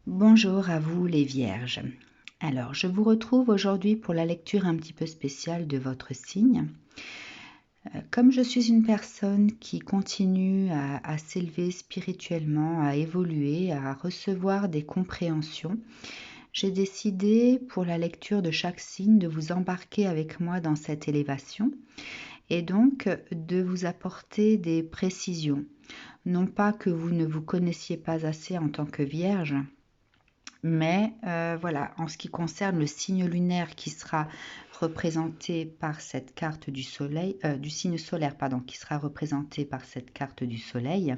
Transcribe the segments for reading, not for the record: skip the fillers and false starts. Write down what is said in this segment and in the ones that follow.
Bonjour à vous les Vierges. Alors, je vous retrouve aujourd'hui pour la lecture un petit peu spéciale de votre signe. Comme je suis une personne qui continue à s'élever spirituellement, à évoluer, à recevoir des compréhensions, j'ai décidé pour la lecture de chaque signe de vous embarquer avec moi dans cette élévation et donc de vous apporter des précisions. Non pas que vous ne vous connaissiez pas assez en tant que Vierge, mais voilà, en ce qui concerne le signe lunaire qui sera représenté par cette carte du soleil, du signe solaire, pardon, qui sera représenté par cette carte du soleil,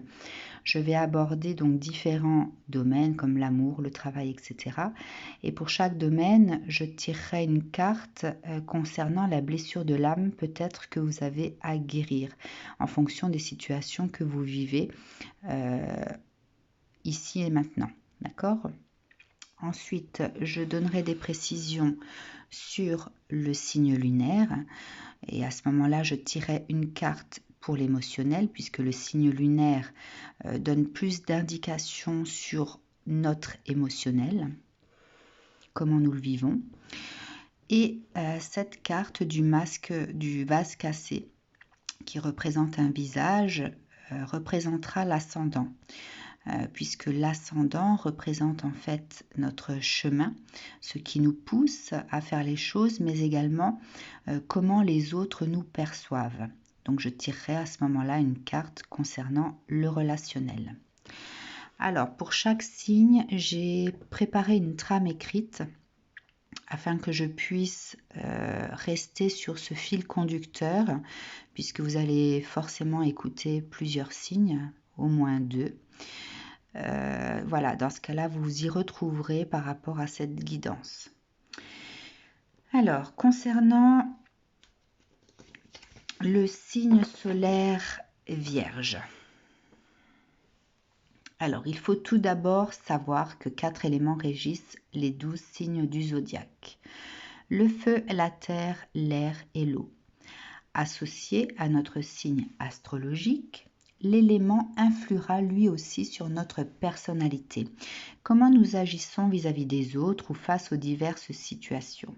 je vais aborder donc différents domaines comme l'amour, le travail, etc. Et pour chaque domaine, je tirerai une carte concernant la blessure de l'âme, peut-être que vous avez à guérir en fonction des situations que vous vivez ici et maintenant. D'accord ? Ensuite, je donnerai des précisions sur le signe lunaire et à ce moment-là, je tirerai une carte pour l'émotionnel puisque le signe lunaire donne plus d'indications sur notre émotionnel, comment nous le vivons. Et cette carte du vase cassé qui représente un visage représentera l'ascendant. Puisque l'ascendant représente en fait notre chemin, ce qui nous pousse à faire les choses, mais également comment les autres nous perçoivent. Donc je tirerai à ce moment-là une carte concernant le relationnel. Alors pour chaque signe, j'ai préparé une trame écrite afin que je puisse rester sur ce fil conducteur, puisque vous allez forcément écouter plusieurs signes, au moins 2. Voilà, dans ce cas-là, vous vous y retrouverez par rapport à cette guidance. Alors, concernant le signe solaire Vierge. Alors, il faut tout d'abord savoir que 4 éléments régissent les 12 signes du zodiaque. Le feu, la terre, l'air et l'eau. Associé à notre signe astrologique, l'élément influera lui aussi sur notre personnalité, comment nous agissons vis-à-vis des autres ou face aux diverses situations.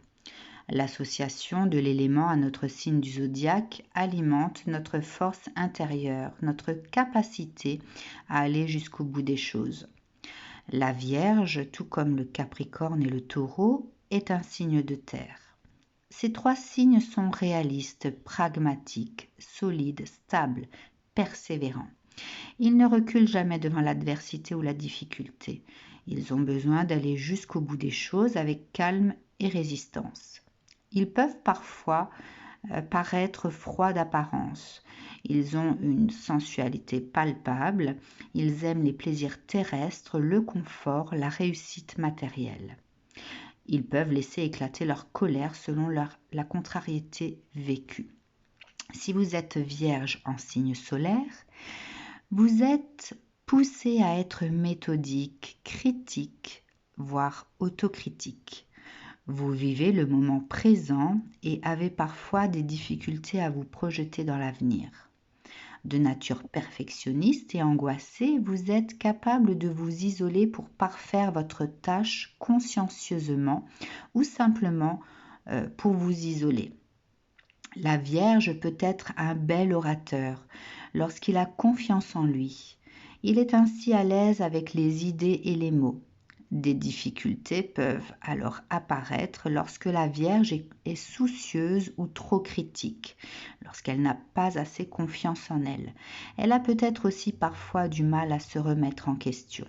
L'association de l'élément à notre signe du zodiaque alimente notre force intérieure, notre capacité à aller jusqu'au bout des choses. La Vierge, tout comme le Capricorne et le Taureau, est un signe de terre. Ces 3 signes sont réalistes, pragmatiques, solides, stables, persévérants. Ils ne reculent jamais devant l'adversité ou la difficulté. Ils ont besoin d'aller jusqu'au bout des choses avec calme et résistance. Ils peuvent parfois paraître froids d'apparence. Ils ont une sensualité palpable. Ils aiment les plaisirs terrestres, le confort, la réussite matérielle. Ils peuvent laisser éclater leur colère selon la contrariété vécue. Si vous êtes Vierge en signe solaire, vous êtes poussé à être méthodique, critique, voire autocritique. Vous vivez le moment présent et avez parfois des difficultés à vous projeter dans l'avenir. De nature perfectionniste et angoissée, vous êtes capable de vous isoler pour parfaire votre tâche consciencieusement ou simplement pour vous isoler. La Vierge peut être un bel orateur lorsqu'il a confiance en lui. Il est ainsi à l'aise avec les idées et les mots. Des difficultés peuvent alors apparaître lorsque la Vierge est soucieuse ou trop critique, lorsqu'elle n'a pas assez confiance en elle. Elle a peut-être aussi parfois du mal à se remettre en question.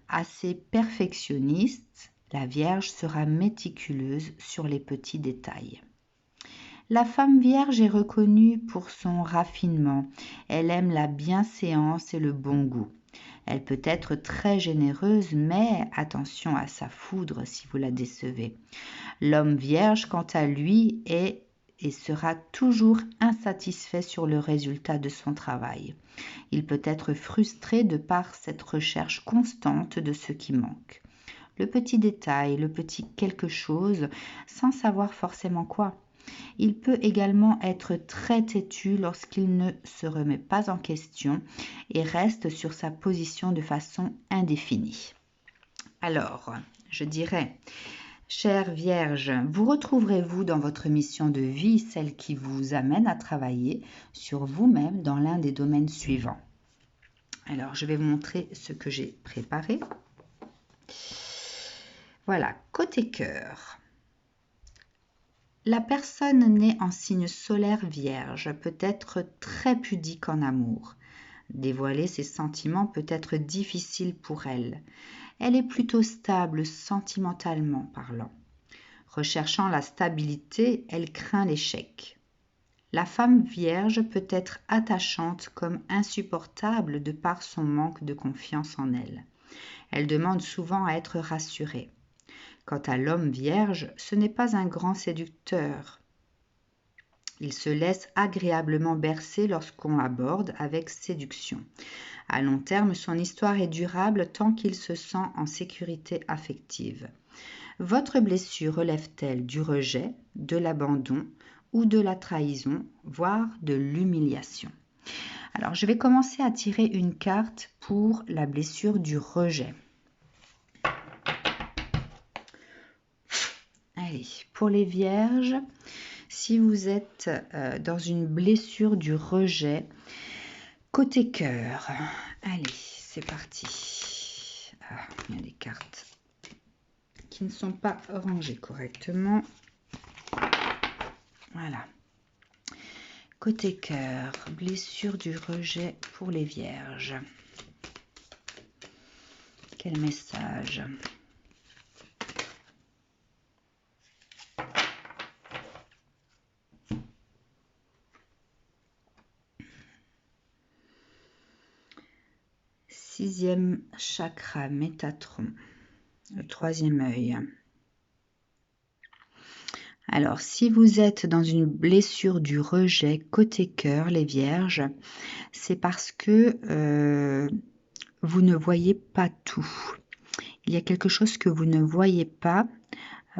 Assez perfectionniste, la Vierge sera méticuleuse sur les petits détails. La femme vierge est reconnue pour son raffinement. Elle aime la bienséance et le bon goût. Elle peut être très généreuse, mais attention à sa foudre si vous la décevez. L'homme vierge, quant à lui, est et sera toujours insatisfait sur le résultat de son travail. Il peut être frustré de par cette recherche constante de ce qui manque. Le petit détail, le petit quelque chose, sans savoir forcément quoi. Il peut également être très têtu lorsqu'il ne se remet pas en question et reste sur sa position de façon indéfinie. Alors, je dirais, chère Vierge, vous retrouverez-vous dans votre mission de vie, celle qui vous amène à travailler sur vous-même dans l'un des domaines suivants. Alors, je vais vous montrer ce que j'ai préparé. Voilà, côté cœur. La personne née en signe solaire Vierge peut être très pudique en amour. Dévoiler ses sentiments peut être difficile pour elle. Elle est plutôt stable sentimentalement parlant. Recherchant la stabilité, elle craint l'échec. La femme vierge peut être attachante comme insupportable de par son manque de confiance en elle. Elle demande souvent à être rassurée. Quant à l'homme vierge, ce n'est pas un grand séducteur. Il se laisse agréablement bercer lorsqu'on l'aborde avec séduction. À long terme, son histoire est durable tant qu'il se sent en sécurité affective. Votre blessure relève-t-elle du rejet, de l'abandon ou de la trahison, voire de l'humiliation? Alors, je vais commencer à tirer une carte pour la blessure du rejet. Allez, pour les vierges, si vous êtes dans une blessure du rejet, côté cœur, allez, c'est parti. Ah, il y a des cartes qui ne sont pas rangées correctement. Voilà. Côté cœur, blessure du rejet pour les vierges. Quel message? Sixième chakra, Métatron, le troisième œil. Alors, si vous êtes dans une blessure du rejet côté cœur, les vierges, c'est parce que vous ne voyez pas tout. Il y a quelque chose que vous ne voyez pas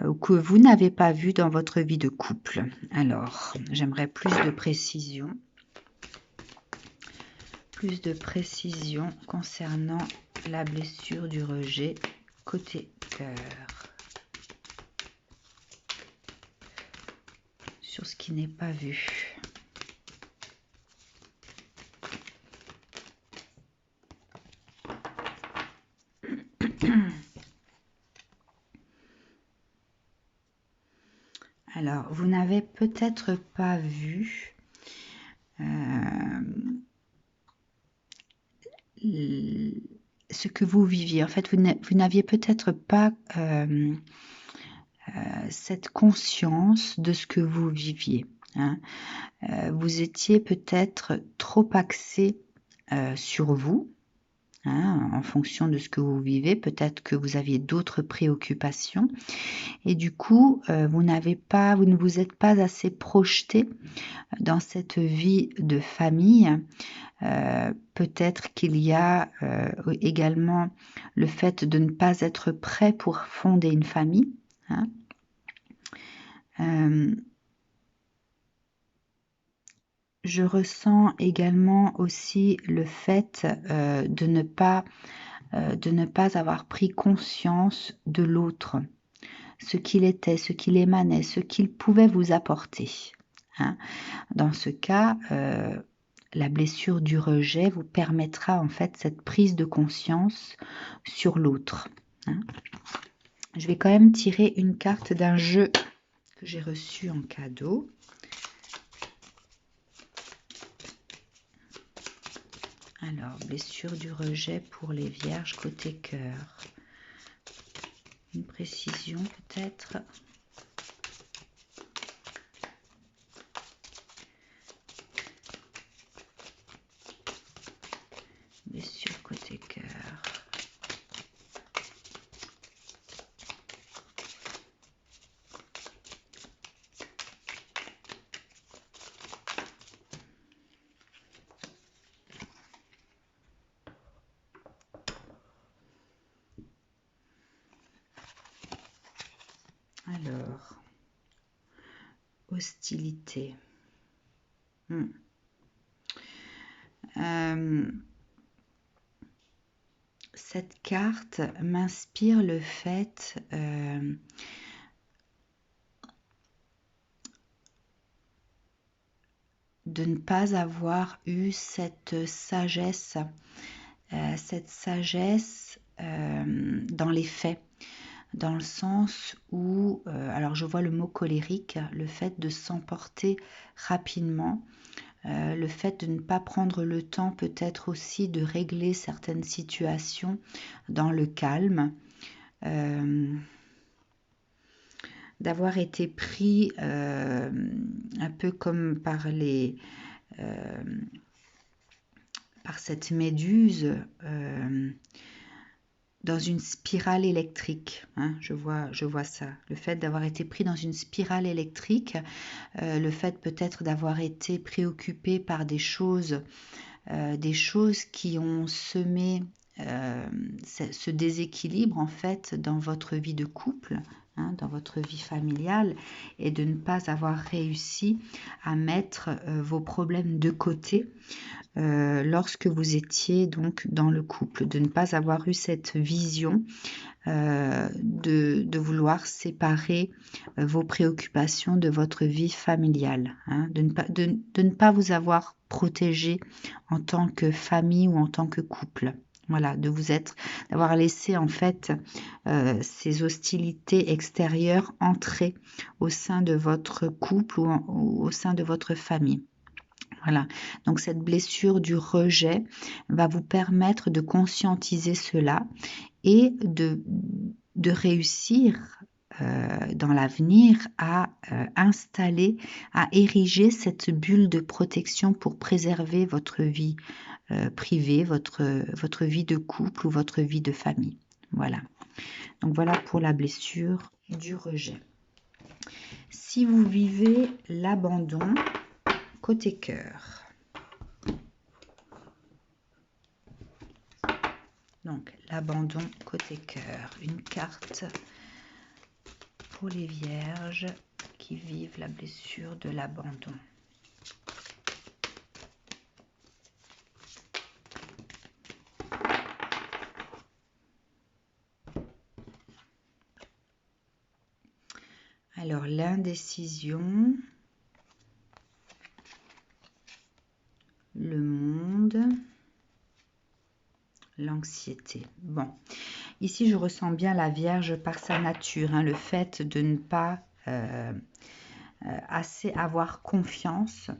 ou que vous n'avez pas vu dans votre vie de couple. Alors, j'aimerais plus de précision. Plus de précision concernant la blessure du rejet côté cœur. Sur ce qui n'est pas vu. Alors, vous n'avez peut-être pas vu ce que vous viviez. En fait, vous n'aviez peut-être pas cette conscience de ce que vous viviez. Hein. Vous étiez peut-être trop axé sur vous. Hein, en fonction de ce que vous vivez, peut-être que vous aviez d'autres préoccupations et du coup, vous ne vous êtes pas assez projeté dans cette vie de famille. Peut-être qu'il y a également le fait de ne pas être prêt pour fonder une famille. Hein. Je ressens également aussi le fait de ne pas avoir pris conscience de l'autre, ce qu'il était, ce qu'il émanait, ce qu'il pouvait vous apporter. Hein. Dans ce cas, la blessure du rejet vous permettra en fait cette prise de conscience sur l'autre. Hein. Je vais quand même tirer une carte d'un jeu que j'ai reçu en cadeau. Alors, blessure du rejet pour les vierges côté cœur. Une précision peut-être. Blessure côté cœur. Alors, hostilité. cette carte m'inspire le fait de ne pas avoir eu cette sagesse dans les faits, dans le sens où, alors je vois le mot colérique, le fait de s'emporter rapidement, le fait de ne pas prendre le temps peut-être aussi de régler certaines situations dans le calme, d'avoir été pris un peu comme par cette méduse dans une spirale électrique, hein, je vois ça. Le fait d'avoir été pris dans une spirale électrique, le fait peut-être d'avoir été préoccupé par des choses qui ont semé ce déséquilibre en fait dans votre vie de couple, hein, dans votre vie familiale, et de ne pas avoir réussi à mettre vos problèmes de côté lorsque vous étiez donc dans le couple, de ne pas avoir eu cette vision de vouloir séparer vos préoccupations de votre vie familiale, hein, de ne pas vous avoir protégé en tant que famille ou en tant que couple. Voilà, d'avoir laissé en fait ces hostilités extérieures entrer au sein de votre couple ou au sein de votre famille. Voilà, donc cette blessure du rejet va vous permettre de conscientiser cela et de réussir dans l'avenir à installer, à ériger cette bulle de protection pour préserver votre vie privée, votre vie de couple ou votre vie de famille. Voilà, donc voilà pour la blessure du rejet. Si vous vivez l'abandon, côté cœur. Donc, l'abandon côté cœur. Une carte pour les vierges qui vivent la blessure de l'abandon. Alors, l'indécision, le monde, l'anxiété. Bon, ici, je ressens bien la Vierge par sa nature, hein, le fait de ne pas assez avoir confiance,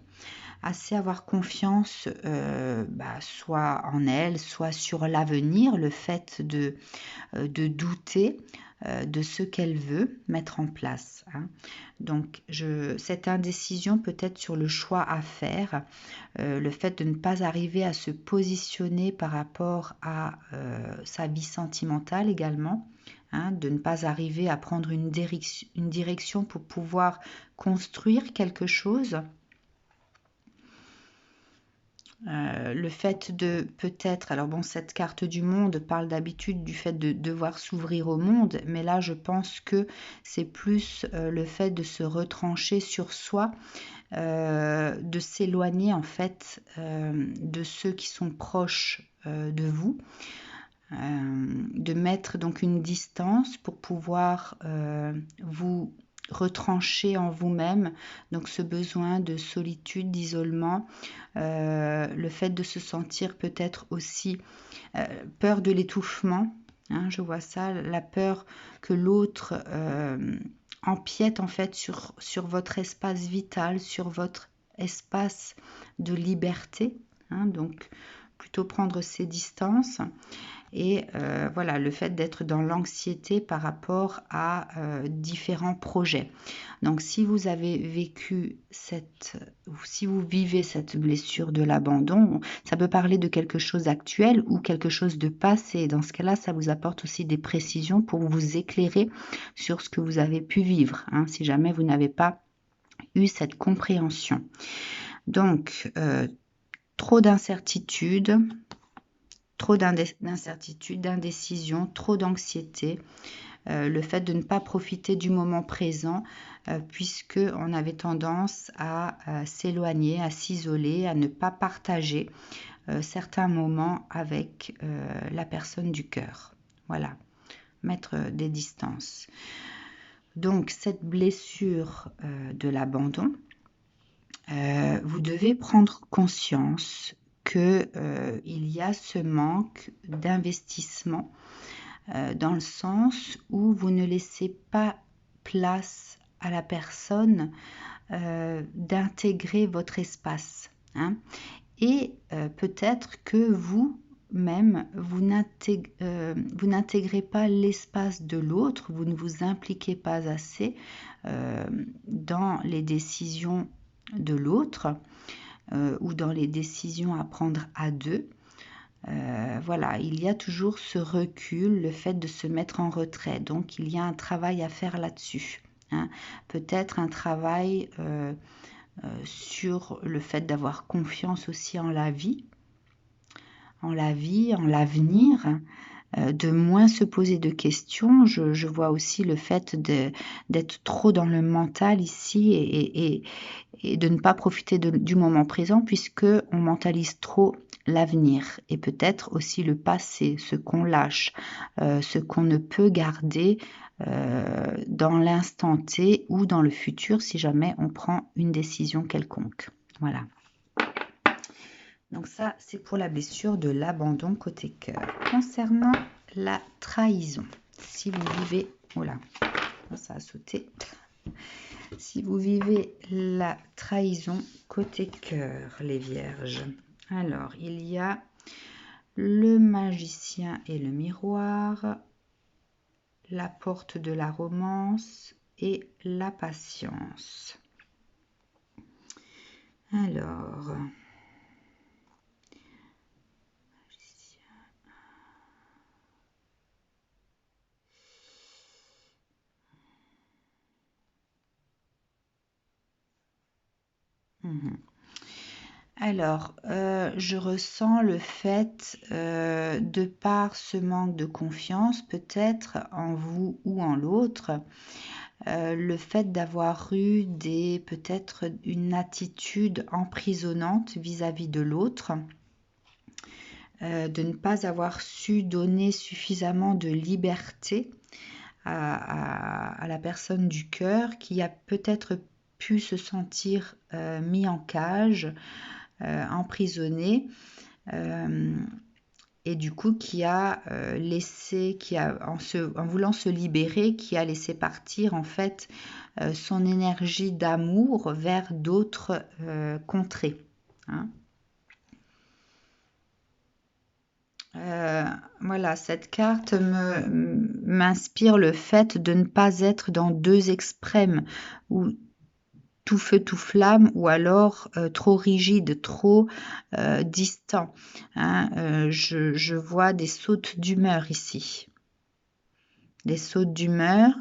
soit en elle, soit sur l'avenir, le fait de douter de ce qu'elle veut mettre en place, hein. Donc, cette indécision peut-être sur le choix à faire, le fait de ne pas arriver à se positionner par rapport à sa vie sentimentale également, hein, de ne pas arriver à prendre une direction pour pouvoir construire quelque chose. Le fait de peut-être, alors bon, cette carte du monde parle d'habitude du fait de devoir s'ouvrir au monde, mais là je pense que c'est plus le fait de se retrancher sur soi, de s'éloigner en fait de ceux qui sont proches de vous, de mettre donc une distance pour pouvoir vous retrancher en vous-même, donc ce besoin de solitude, d'isolement, le fait de se sentir peut-être aussi peur de l'étouffement, hein, je vois ça, la peur que l'autre empiète en fait sur votre espace vital, sur votre espace de liberté, hein, donc plutôt prendre ses distances. Et voilà, le fait d'être dans l'anxiété par rapport à différents projets. Donc, si vous avez vécu si vous vivez cette blessure de l'abandon, ça peut parler de quelque chose actuel ou quelque chose de passé. Dans ce cas-là, ça vous apporte aussi des précisions pour vous éclairer sur ce que vous avez pu vivre, hein, si jamais vous n'avez pas eu cette compréhension. Donc, trop d'incertitudes, d'indécision, trop d'anxiété, le fait de ne pas profiter du moment présent, puisque on avait tendance à s'éloigner, à s'isoler, à ne pas partager certains moments avec la personne du cœur. Voilà, mettre des distances. Donc, cette blessure de l'abandon, vous devez prendre conscience qu'il y a ce manque d'investissement dans le sens où vous ne laissez pas place à la personne d'intégrer votre espace. Hein. Et peut-être que vous-même, vous n'intégrez pas l'espace de l'autre, vous ne vous impliquez pas assez dans les décisions de l'autre ou dans les décisions à prendre à deux. Voilà, il y a toujours ce recul, le fait de se mettre en retrait. Donc, il y a un travail à faire là-dessus. Hein. Peut-être un travail sur le fait d'avoir confiance aussi en la vie, en l'avenir, de moins se poser de questions. Je vois aussi le fait d'être trop dans le mental ici et de ne pas profiter du moment présent puisque on mentalise trop l'avenir et peut-être aussi le passé, ce qu'on lâche, ce qu'on ne peut garder dans l'instant T ou dans le futur si jamais on prend une décision quelconque. Voilà. Donc ça, c'est pour la blessure de l'abandon côté cœur. Concernant la trahison, si vous vivez... Oh là, ça a sauté. Si vous vivez la trahison côté cœur, les vierges. Alors, il y a le magicien et le miroir, la porte de la romance et la patience. Alors... Alors, je ressens le fait, de par ce manque de confiance, peut-être en vous ou en l'autre, le fait d'avoir eu peut-être une attitude emprisonnante vis-à-vis de l'autre, de ne pas avoir su donner suffisamment de liberté à la personne du cœur qui a peut-être pu se sentir mis en cage, emprisonné et du coup qui a laissé, en voulant se libérer, qui a laissé partir en fait son énergie d'amour vers d'autres contrées. Hein. Voilà, cette carte m'inspire le fait de ne pas être dans deux extrêmes où tout feu, tout flamme, ou alors trop rigide, trop distant. Hein. Je vois des sautes d'humeur ici. Des sautes d'humeur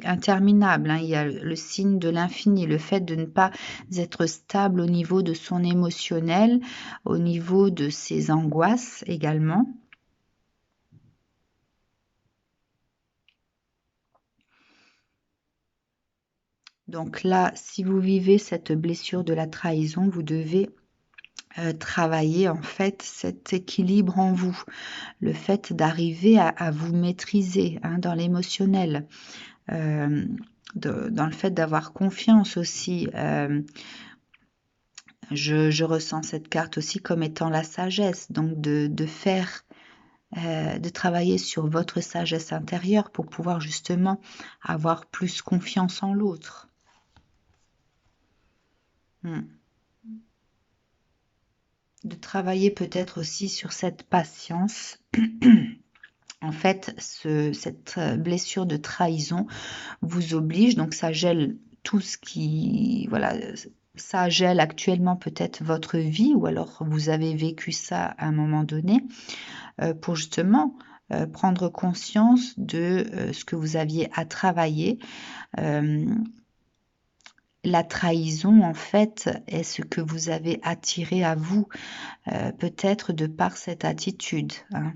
interminables. Hein. Il y a le signe de l'infini, le fait de ne pas être stable au niveau de son émotionnel, au niveau de ses angoisses également. Donc là, si vous vivez cette blessure de la trahison, vous devez travailler en fait cet équilibre en vous, le fait d'arriver à vous maîtriser hein, dans l'émotionnel, dans le fait d'avoir confiance aussi. Je ressens cette carte aussi comme étant la sagesse, donc de faire... de travailler sur votre sagesse intérieure pour pouvoir justement avoir plus confiance en l'autre. De travailler peut-être aussi sur cette patience. En fait, cette blessure de trahison vous oblige, donc ça gèle tout ce qui... Voilà, ça gèle actuellement peut-être votre vie, ou alors vous avez vécu ça à un moment donné, pour justement prendre conscience de ce que vous aviez à travailler. La trahison, en fait, est ce que vous avez attiré à vous, peut-être de par cette attitude, hein,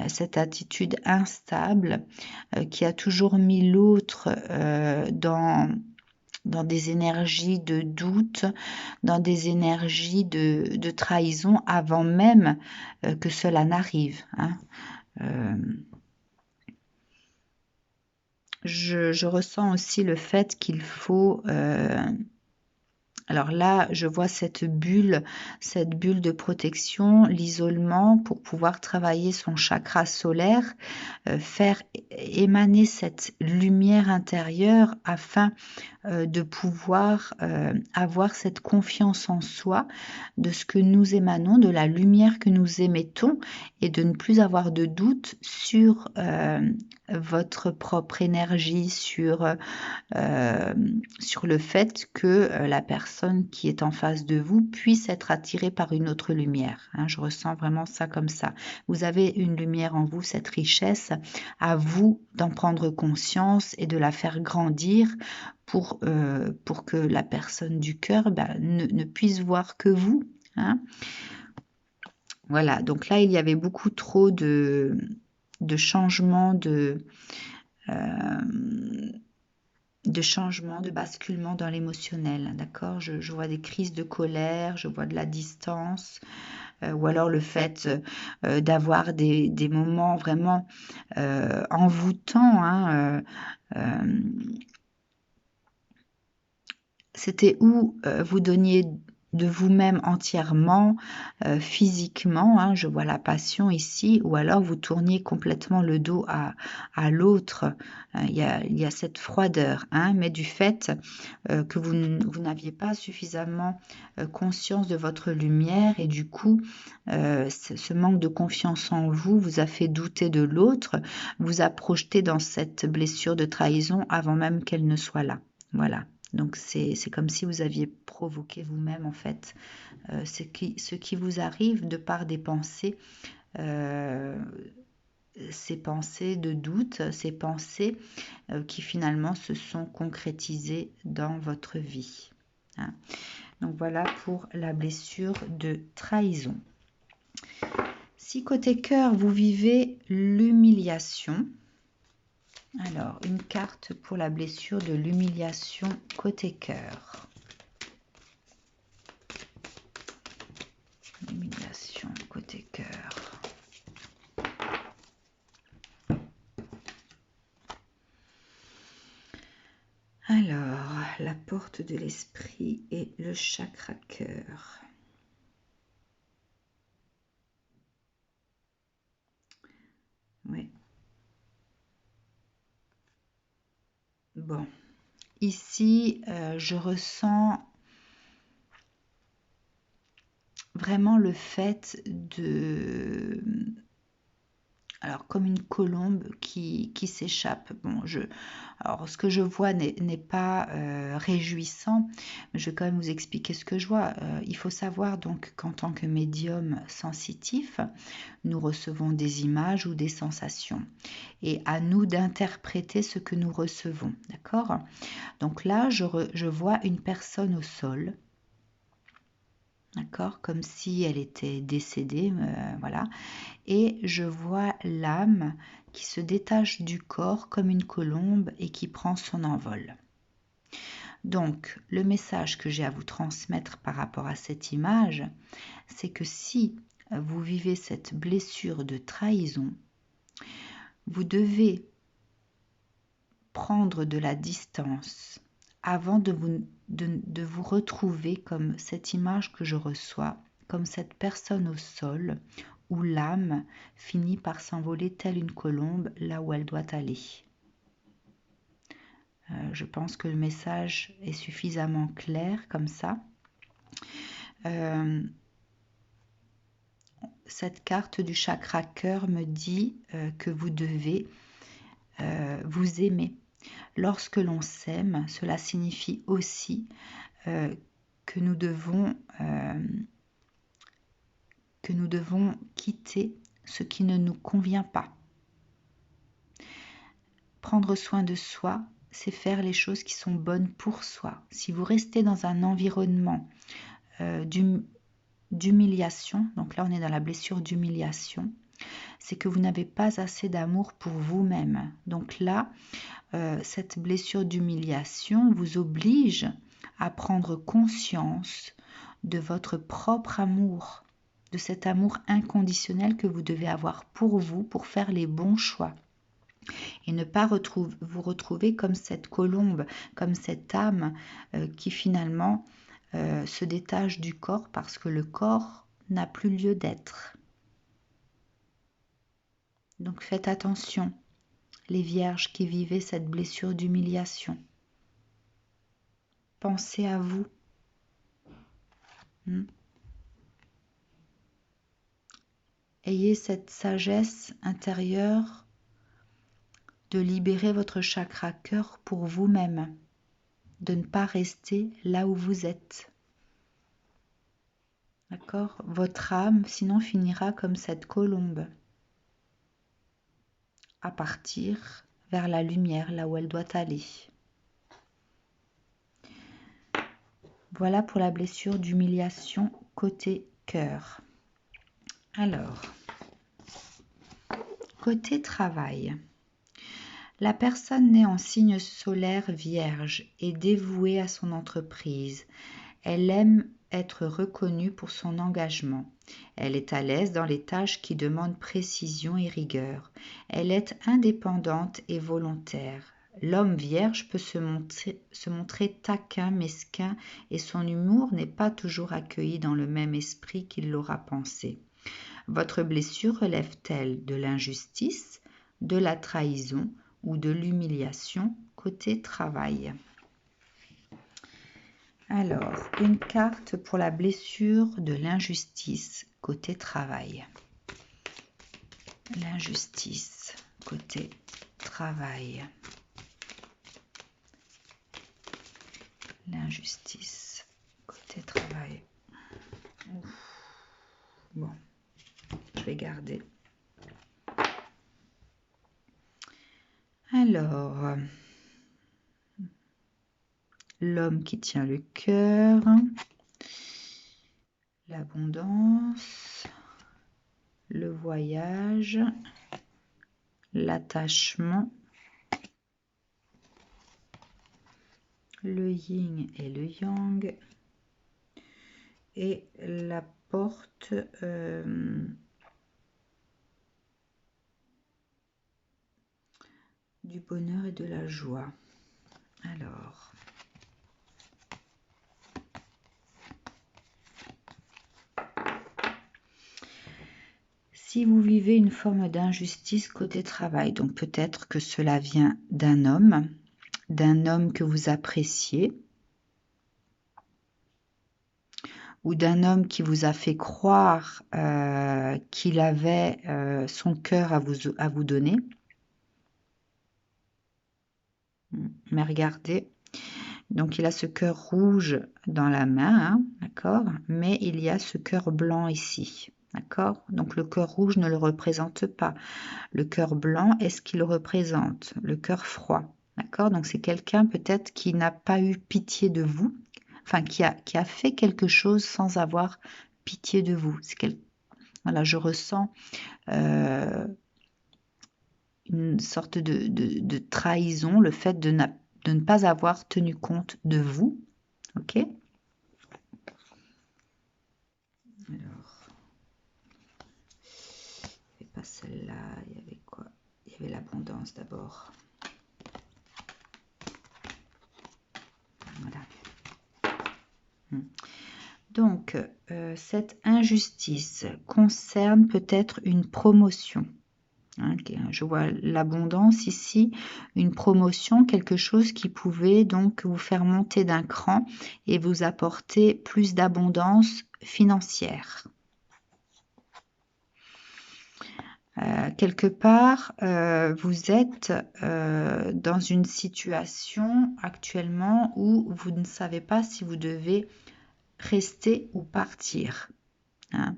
cette attitude instable qui a toujours mis l'autre dans dans des énergies de doute, dans des énergies de trahison avant même que cela n'arrive. Hein. Je ressens aussi le fait qu'il faut... alors là, je vois cette bulle de protection, l'isolement pour pouvoir travailler son chakra solaire, faire émaner cette lumière intérieure afin de pouvoir avoir cette confiance en soi, de ce que nous émanons, de la lumière que nous émettons et de ne plus avoir de doute sur votre propre énergie, sur le fait que la personne qui est en face de vous puisse être attirée par une autre lumière. Hein, je ressens vraiment ça comme ça. Vous avez une lumière en vous, cette richesse, à vous d'en prendre conscience et de la faire grandir pour que la personne du cœur ne puisse voir que vous. Hein. Voilà, donc là, il y avait beaucoup trop de changements, de changement, de basculement dans l'émotionnel, d'accord, je vois des crises de colère, je vois de la distance, ou alors le fait d'avoir des moments vraiment envoûtants. Hein, c'était où vous donniez de vous-même entièrement, physiquement, hein, je vois la passion ici, ou alors vous tourniez complètement le dos à l'autre. Il y a cette froideur, hein, mais du fait que vous n'aviez pas suffisamment conscience de votre lumière, et du coup, ce manque de confiance en vous vous a fait douter de l'autre, vous a projeté dans cette blessure de trahison avant même qu'elle ne soit là. Voilà. Donc, c'est comme si vous aviez provoqué vous-même, en fait, ce qui vous arrive de par des pensées, ces pensées de doute, ces pensées qui finalement se sont concrétisées dans votre vie. Hein. Donc, voilà pour la blessure de trahison. Si côté cœur, vous vivez l'humiliation, alors, une carte pour la blessure de l'humiliation côté cœur. L'humiliation côté cœur. Alors, la porte de l'esprit et le chakra cœur. Oui. Bon. Ici, je ressens vraiment le fait de... Alors, comme une colombe qui s'échappe. Bon, alors, ce que je vois n'est pas réjouissant, mais je vais quand même vous expliquer ce que je vois. Il faut savoir donc qu'en tant que médium sensitif, nous recevons des images ou des sensations. Et à nous d'interpréter ce que nous recevons. D'accord ? Donc là, je vois une personne au sol. D'accord, comme si elle était décédée, voilà. Et je vois l'âme qui se détache du corps comme une colombe et qui prend son envol. Donc, le message que j'ai à vous transmettre par rapport à cette image, c'est que si vous vivez cette blessure de trahison, vous devez prendre de la distance avant de vous retrouver comme cette image que je reçois, comme cette personne au sol où l'âme finit par s'envoler telle une colombe là où elle doit aller. Je pense que le message est suffisamment clair comme ça. Cette carte du chakra cœur me dit que vous devez vous aimer. Lorsque l'on s'aime, cela signifie aussi que nous devons quitter ce qui ne nous convient pas. Prendre soin de soi, c'est faire les choses qui sont bonnes pour soi. Si vous restez dans un environnement d'humiliation, donc là on est dans la blessure d'humiliation, c'est que vous n'avez pas assez d'amour pour vous-même. Donc là, cette blessure d'humiliation vous oblige à prendre conscience de votre propre amour, de cet amour inconditionnel que vous devez avoir pour vous, pour faire les bons choix. Et ne pas vous retrouver comme cette colombe, comme cette âme qui finalement se détache du corps parce que le corps n'a plus lieu d'être. Donc faites attention, les vierges qui vivaient cette blessure d'humiliation. Pensez à vous. Ayez cette sagesse intérieure de libérer votre chakra cœur pour vous-même, de ne pas rester là où vous êtes. D'accord? Votre âme, sinon, finira comme cette colombe, à partir vers la lumière, là où elle doit aller. Voilà pour la blessure d'humiliation côté cœur. Alors, côté travail. La personne née en signe solaire vierge est dévouée à son entreprise. Elle aime être reconnue pour son engagement. Elle est à l'aise dans les tâches qui demandent précision et rigueur. Elle est indépendante et volontaire. L'homme vierge peut se montrer taquin, mesquin, et son humour n'est pas toujours accueilli dans le même esprit qu'il l'aura pensé. Votre blessure relève-t-elle de l'injustice, de la trahison ou de l'humiliation côté travail? Alors, une carte pour la blessure de l'injustice côté travail. L'injustice côté travail. L'injustice côté travail. Ouf. Bon, je vais garder. Alors, l'homme qui tient le cœur, l'abondance, le voyage, l'attachement, le yin et le yang, et la porte du bonheur et de la joie. Alors, si vous vivez une forme d'injustice côté travail, donc peut-être que cela vient d'un homme que vous appréciez, ou d'un homme qui vous a fait croire qu'il avait son cœur à vous donner. Mais regardez, donc il a ce cœur rouge dans la main, hein, d'accord, mais il y a ce cœur blanc ici, d'accord. Donc le cœur rouge ne le représente pas. Le cœur blanc est ce qu'il représente, le cœur froid, d'accord. Donc c'est quelqu'un peut-être qui n'a pas eu pitié de vous, enfin qui a fait quelque chose sans avoir pitié de vous. Voilà, je ressens une sorte de trahison, le fait de ne pas avoir tenu compte de vous. Ok. Alors, il n'y avait pas celle-là, il y avait quoi? Il y avait l'abondance d'abord. Voilà. Donc, cette injustice concerne peut-être une promotion. Je vois l'abondance ici, une promotion, quelque chose qui pouvait donc vous faire monter d'un cran et vous apporter plus d'abondance financière. Quelque part, vous êtes dans une situation actuellement où vous ne savez pas si vous devez rester ou partir. Hein.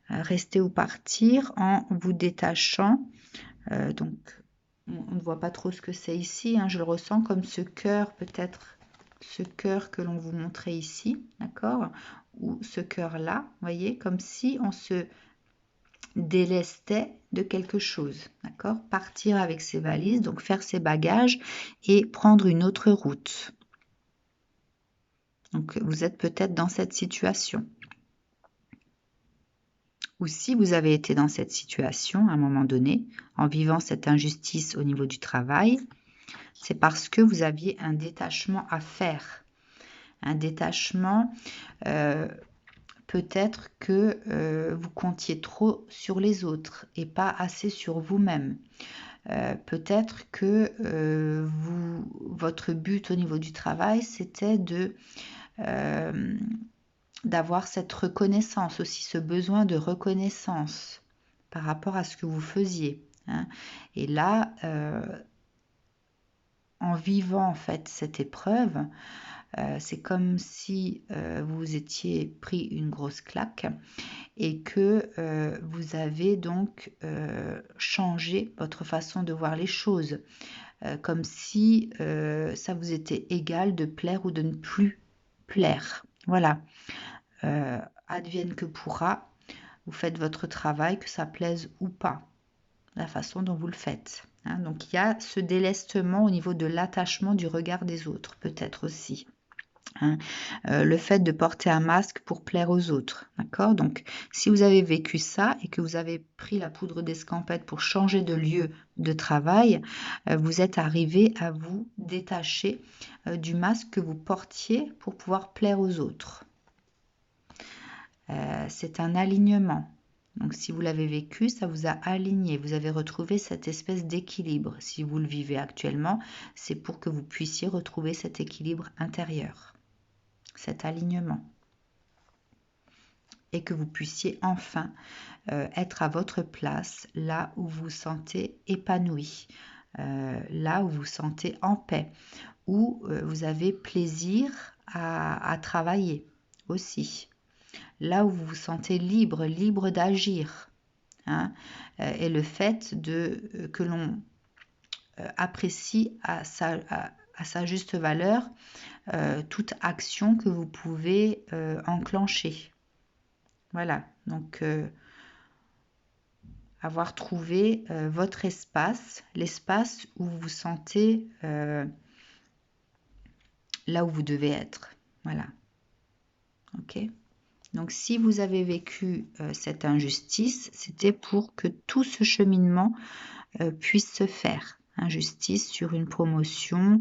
Rester ou partir en vous détachant. Donc, on ne voit pas trop ce que c'est ici. Hein, je le ressens comme ce cœur, peut-être ce cœur que l'on vous montrait ici, d'accord? Ou ce cœur-là, vous voyez, comme si on se délestait de quelque chose, d'accord? Partir avec ses valises, donc faire ses bagages et prendre une autre route. Donc, vous êtes peut-être dans cette situation. Ou si vous avez été dans cette situation à un moment donné, en vivant cette injustice au niveau du travail, c'est parce que vous aviez un détachement à faire. Un détachement, peut-être que vous comptiez trop sur les autres et pas assez sur vous-même. Peut-être que votre but au niveau du travail, c'était d'avoir cette reconnaissance aussi, ce besoin de reconnaissance par rapport à ce que vous faisiez. Hein. Et là, en vivant en fait cette épreuve, c'est comme si vous étiez pris une grosse claque et que vous avez donc changé votre façon de voir les choses, comme si ça vous était égal de plaire ou de ne plus plaire. Voilà, advienne que pourra, vous faites votre travail, que ça plaise ou pas, la façon dont vous le faites. Hein. Donc il y a ce délestement au niveau de l'attachement du regard des autres, peut-être aussi. Hein, le fait de porter un masque pour plaire aux autres, d'accord? Donc, si vous avez vécu ça et que vous avez pris la poudre d'escampette pour changer de lieu de travail, vous êtes arrivé à vous détacher du masque que vous portiez pour pouvoir plaire aux autres. C'est un alignement. Donc, si vous l'avez vécu, ça vous a aligné. Vous avez retrouvé cette espèce d'équilibre. Si vous le vivez actuellement, c'est pour que vous puissiez retrouver cet équilibre intérieur. Cet alignement et que vous puissiez enfin être à votre place, là où vous vous sentez épanoui, là où vous vous sentez en paix, où vous avez plaisir à travailler aussi, là où vous vous sentez libre d'agir. Hein, et le fait que l'on apprécie à sa juste valeur toute action que vous pouvez enclencher. Voilà, donc avoir trouvé votre espace, l'espace où vous vous sentez là où vous devez être. Voilà. Ok. Donc si vous avez vécu cette injustice, c'était pour que tout ce cheminement puisse se faire. Injustice sur une promotion,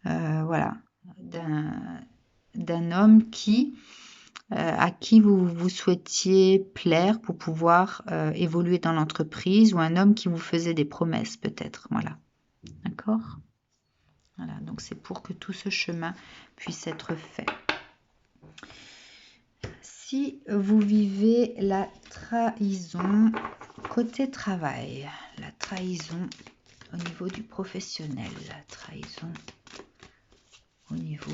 voilà, d'un homme à qui vous souhaitiez plaire pour pouvoir évoluer dans l'entreprise, ou un homme qui vous faisait des promesses peut-être. Voilà. D'accord ? Voilà, donc c'est pour que tout ce chemin puisse être fait. Si vous vivez la trahison côté travail, la trahison au niveau du professionnel, la trahison au niveau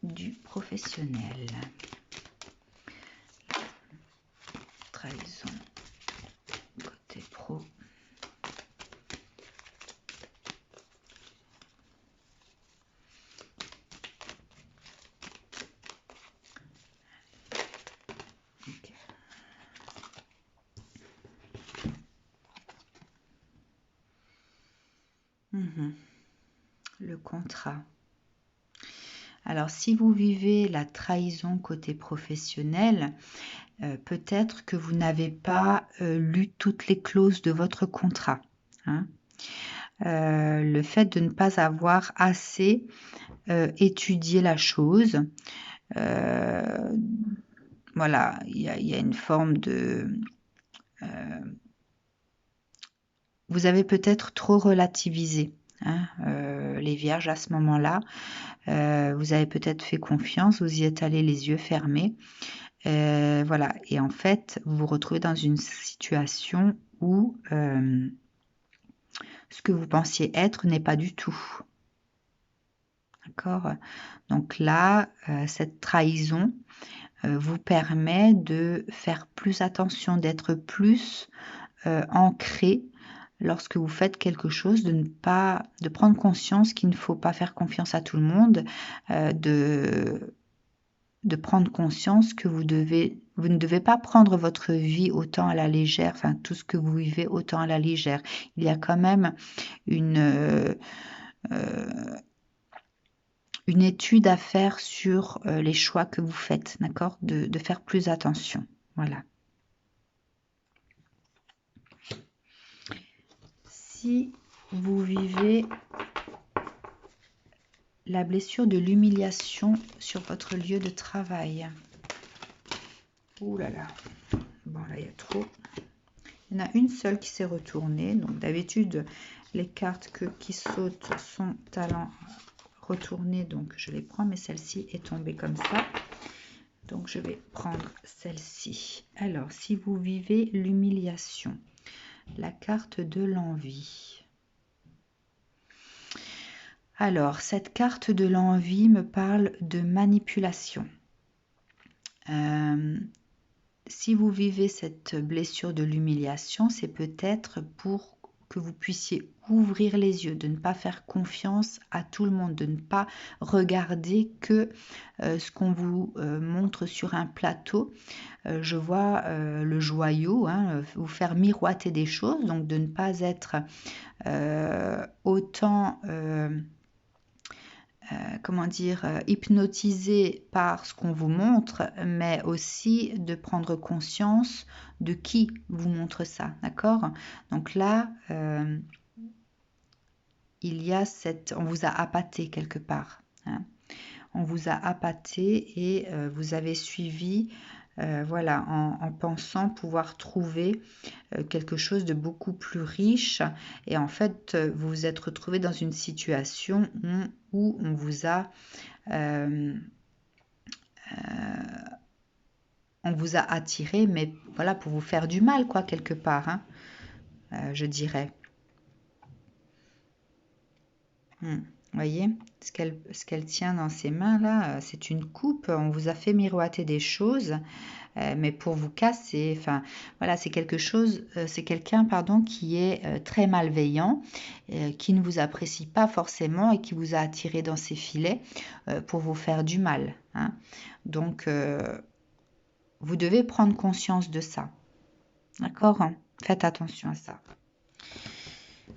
du professionnel, trahison côté pro. Okay. Le contrat. Alors, si vous vivez la trahison côté professionnel, peut-être que vous n'avez pas lu toutes les clauses de votre contrat. Hein. Le fait de ne pas avoir assez étudié la chose, voilà, il y a une forme de... vous avez peut-être trop relativisé. Hein, les vierges à ce moment-là, vous avez peut-être fait confiance, vous y êtes allé les yeux fermés, voilà, et en fait vous vous retrouvez dans une situation où ce que vous pensiez être n'est pas du tout, d'accord? Donc là, cette trahison vous permet de faire plus attention, d'être plus ancré lorsque vous faites quelque chose, de prendre conscience qu'il ne faut pas faire confiance à tout le monde, de prendre conscience que vous vous ne devez pas prendre votre vie autant à la légère, enfin tout ce que vous vivez autant à la légère. Il y a quand même une étude à faire sur les choix que vous faites, d'accord, de faire plus attention. Voilà. Si vous vivez la blessure de l'humiliation sur votre lieu de travail. Ouh là là. Bon, là, il y a trop. Il y en a une seule qui s'est retournée. Donc, d'habitude, les cartes qui sautent sont talent retourné. Donc, je les prends. Mais celle-ci est tombée comme ça. Donc, je vais prendre celle-ci. Alors, si vous vivez l'humiliation, la carte de l'envie. Alors, cette carte de l'envie me parle de manipulation. Si vous vivez cette blessure de l'humiliation, c'est peut-être pour que vous puissiez ouvrir les yeux, de ne pas faire confiance à tout le monde, de ne pas regarder que ce qu'on vous montre sur un plateau. Je vois le joyau, hein, vous faire miroiter des choses, donc de ne pas être autant... comment dire, hypnotisé par ce qu'on vous montre, mais aussi de prendre conscience de qui vous montre ça, d'accord? Donc là, il y a on vous a appâté quelque part, hein. On vous a appâté et vous avez suivi, voilà, en pensant pouvoir trouver quelque chose de beaucoup plus riche. Et en fait, vous vous êtes retrouvé dans une situation où on vous a attiré, mais voilà, pour vous faire du mal, quoi, quelque part, hein, je dirais. Voyez, ce qu'elle tient dans ses mains, là, c'est une coupe. On vous a fait miroiter des choses, mais pour vous casser. Enfin, voilà, c'est quelque chose, c'est quelqu'un, pardon, qui est très malveillant, qui ne vous apprécie pas forcément et qui vous a attiré dans ses filets pour vous faire du mal, hein. Donc, vous devez prendre conscience de ça. D'accord, hein? Faites attention à ça.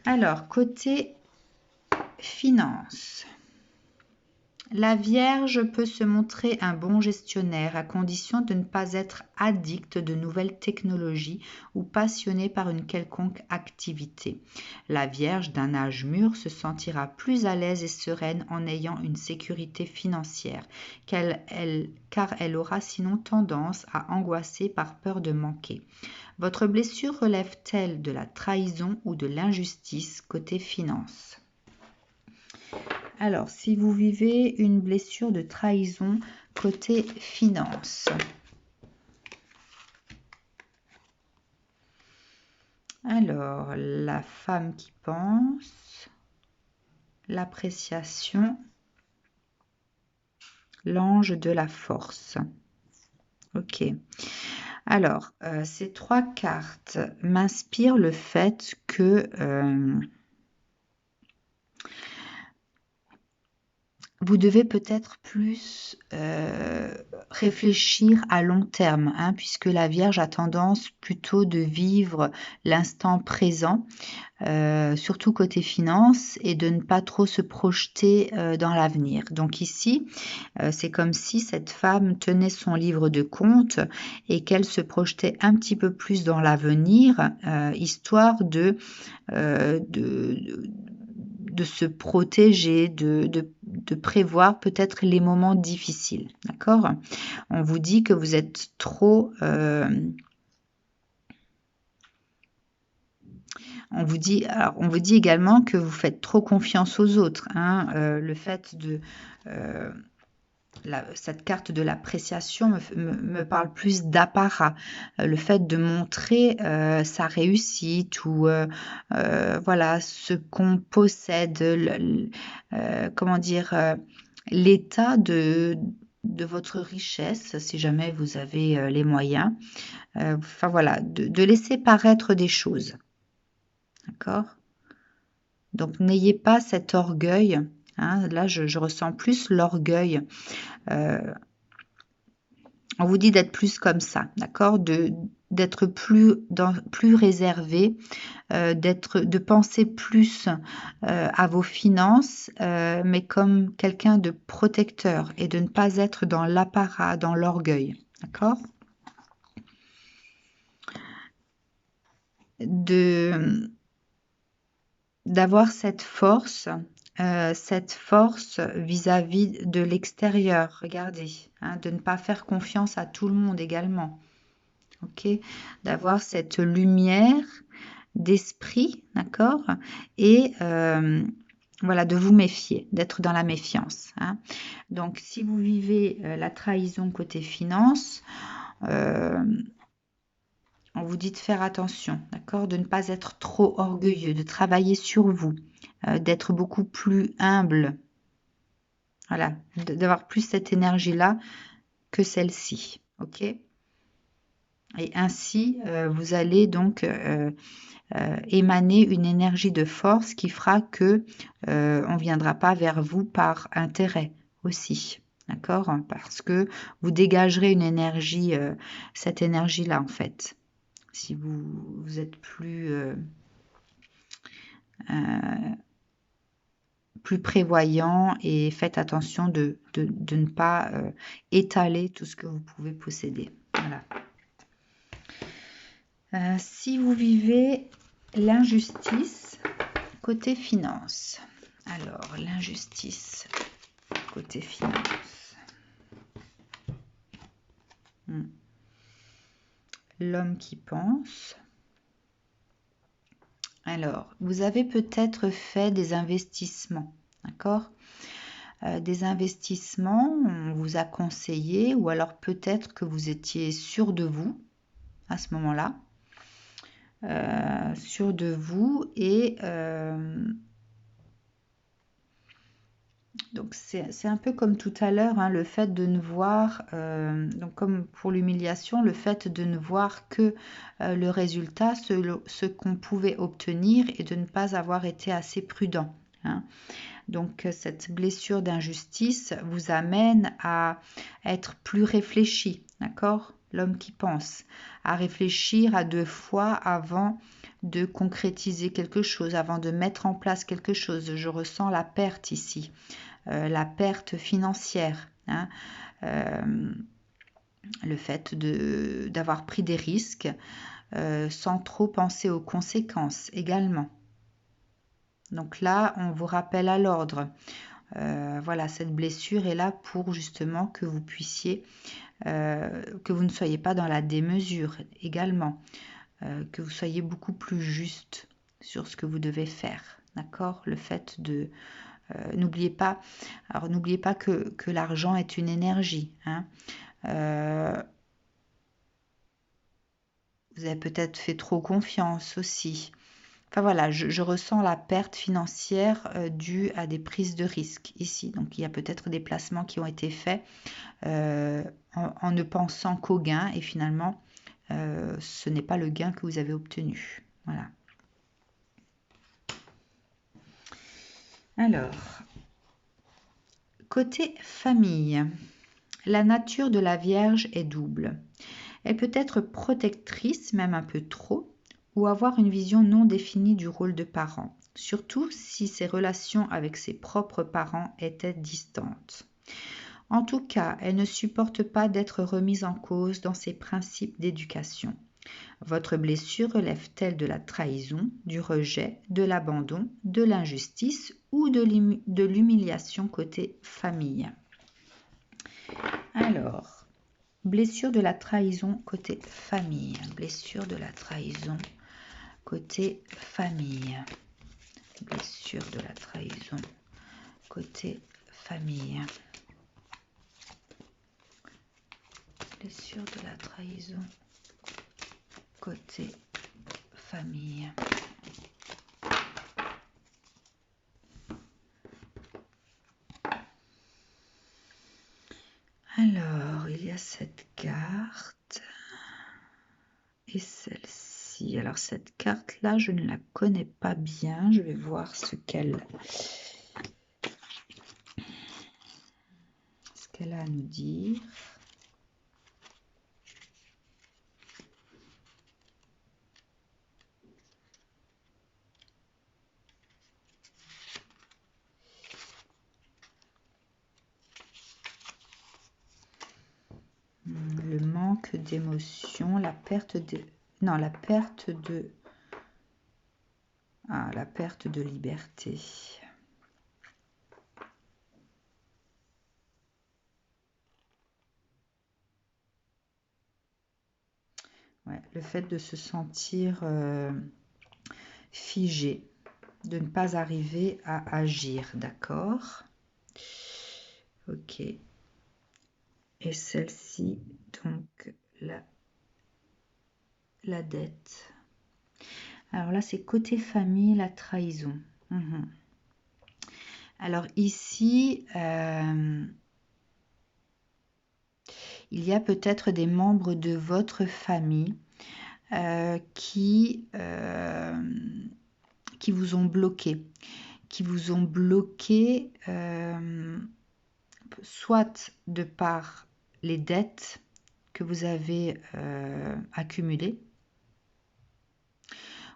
Alors, côté finances. La Vierge peut se montrer un bon gestionnaire à condition de ne pas être addict de nouvelles technologies ou passionné par une quelconque activité. La Vierge d'un âge mûr se sentira plus à l'aise et sereine en ayant une sécurité financière, car elle aura sinon tendance à angoisser par peur de manquer. Votre blessure relève-t-elle de la trahison ou de l'injustice côté finances ? Alors, si vous vivez une blessure de trahison côté finance. Alors, la femme qui pense, l'appréciation, l'ange de la force. Ok. Alors, ces trois cartes m'inspirent le fait que... vous devez peut-être plus réfléchir à long terme, hein, puisque la Vierge a tendance plutôt de vivre l'instant présent, surtout côté finance, et de ne pas trop se projeter dans l'avenir. Donc ici, c'est comme si cette femme tenait son livre de compte et qu'elle se projetait un petit peu plus dans l'avenir, histoire de se protéger, de prévoir peut-être les moments difficiles, d'accord? On vous dit que vous êtes trop... on vous dit également que vous faites trop confiance aux autres, hein, le fait de... cette carte de l'appréciation me parle plus d'apparat, le fait de montrer sa réussite ou voilà, ce qu'on possède, comment dire, l'état de votre richesse, si jamais vous avez les moyens. Enfin voilà, de laisser paraître des choses. D'accord? Donc n'ayez pas cet orgueil. Hein, là, je ressens plus l'orgueil. On vous dit d'être plus comme ça, d'accord, d'être plus réservé, de penser plus à vos finances, mais comme quelqu'un de protecteur et de ne pas être dans l'apparat, dans l'orgueil, d'accord, d'avoir cette force vis-à-vis de l'extérieur, regardez, hein, de ne pas faire confiance à tout le monde également, ok, d'avoir cette lumière d'esprit, d'accord, et voilà, de vous méfier, d'être dans la méfiance, hein. Donc, si vous vivez la trahison côté finance, on vous dit de faire attention, d'accord, de ne pas être trop orgueilleux, de travailler sur vous, d'être beaucoup plus humble, voilà, d'avoir plus cette énergie-là que celle-ci, ok. Et ainsi, vous allez donc émaner une énergie de force qui fera que on viendra pas vers vous par intérêt aussi, d'accord, parce que vous dégagerez une énergie, cette énergie-là en fait. Si vous êtes plus prévoyant et faites attention de ne pas étaler tout ce que vous pouvez posséder. Voilà. Si vous vivez l'injustice côté finance, alors l'injustice côté finance, l'homme qui pense. Alors, vous avez peut-être fait des investissements, d'accord, des investissements, on vous a conseillé, ou alors peut-être que vous étiez sûr de vous à ce moment-là, sûr de vous, et donc c'est un peu comme tout à l'heure, hein, le fait de ne voir, donc comme pour l'humiliation, le fait de ne voir que le résultat, ce qu'on pouvait obtenir, et de ne pas avoir été assez prudent, hein. Donc cette blessure d'injustice vous amène à être plus réfléchi, d'accord? L'homme qui pense, à réfléchir à 2 fois avant de concrétiser quelque chose, avant de mettre en place quelque chose. Je ressens la perte ici, la perte financière, hein, le fait d'avoir pris des risques sans trop penser aux conséquences également. Donc là, on vous rappelle à l'ordre. Voilà, cette blessure est là pour justement que vous puissiez, que vous ne soyez pas dans la démesure également, que vous soyez beaucoup plus juste sur ce que vous devez faire, d'accord? Le fait de... n'oubliez pas que l'argent est une énergie, hein. Vous avez peut-être fait trop confiance aussi. Enfin voilà, je ressens la perte financière due à des prises de risques ici. Donc il y a peut-être des placements qui ont été faits en ne pensant qu'au gain, et finalement ce n'est pas le gain que vous avez obtenu. Voilà. Alors, côté famille, la nature de la Vierge est double. Elle peut être protectrice, même un peu trop, ou avoir une vision non définie du rôle de parent, surtout si ses relations avec ses propres parents étaient distantes. En tout cas, elle ne supporte pas d'être remise en cause dans ses principes d'éducation. Votre blessure relève-t-elle de la trahison, du rejet, de l'abandon, de l'injustice ou de l'humiliation côté famille? Alors, blessure de la trahison côté famille. Blessure de la trahison côté famille. Blessure de la trahison côté famille. Blessure de la trahison côté famille. Alors, il y a cette carte et celle-ci. Alors, cette carte-là, je ne la connais pas bien. Je vais voir ce qu'elle a à nous dire. manque d'émotion, la perte de... Non, la perte de... Ah, la perte de liberté. Ouais, le fait de se sentir figé, de ne pas arriver à agir, d'accord? Ok. Et celle-ci, donc, la dette. Alors là, c'est côté famille, la trahison. Mhm. Alors ici, il y a peut-être des membres de votre famille qui vous ont bloqué, soit de par les dettes que vous avez accumulées,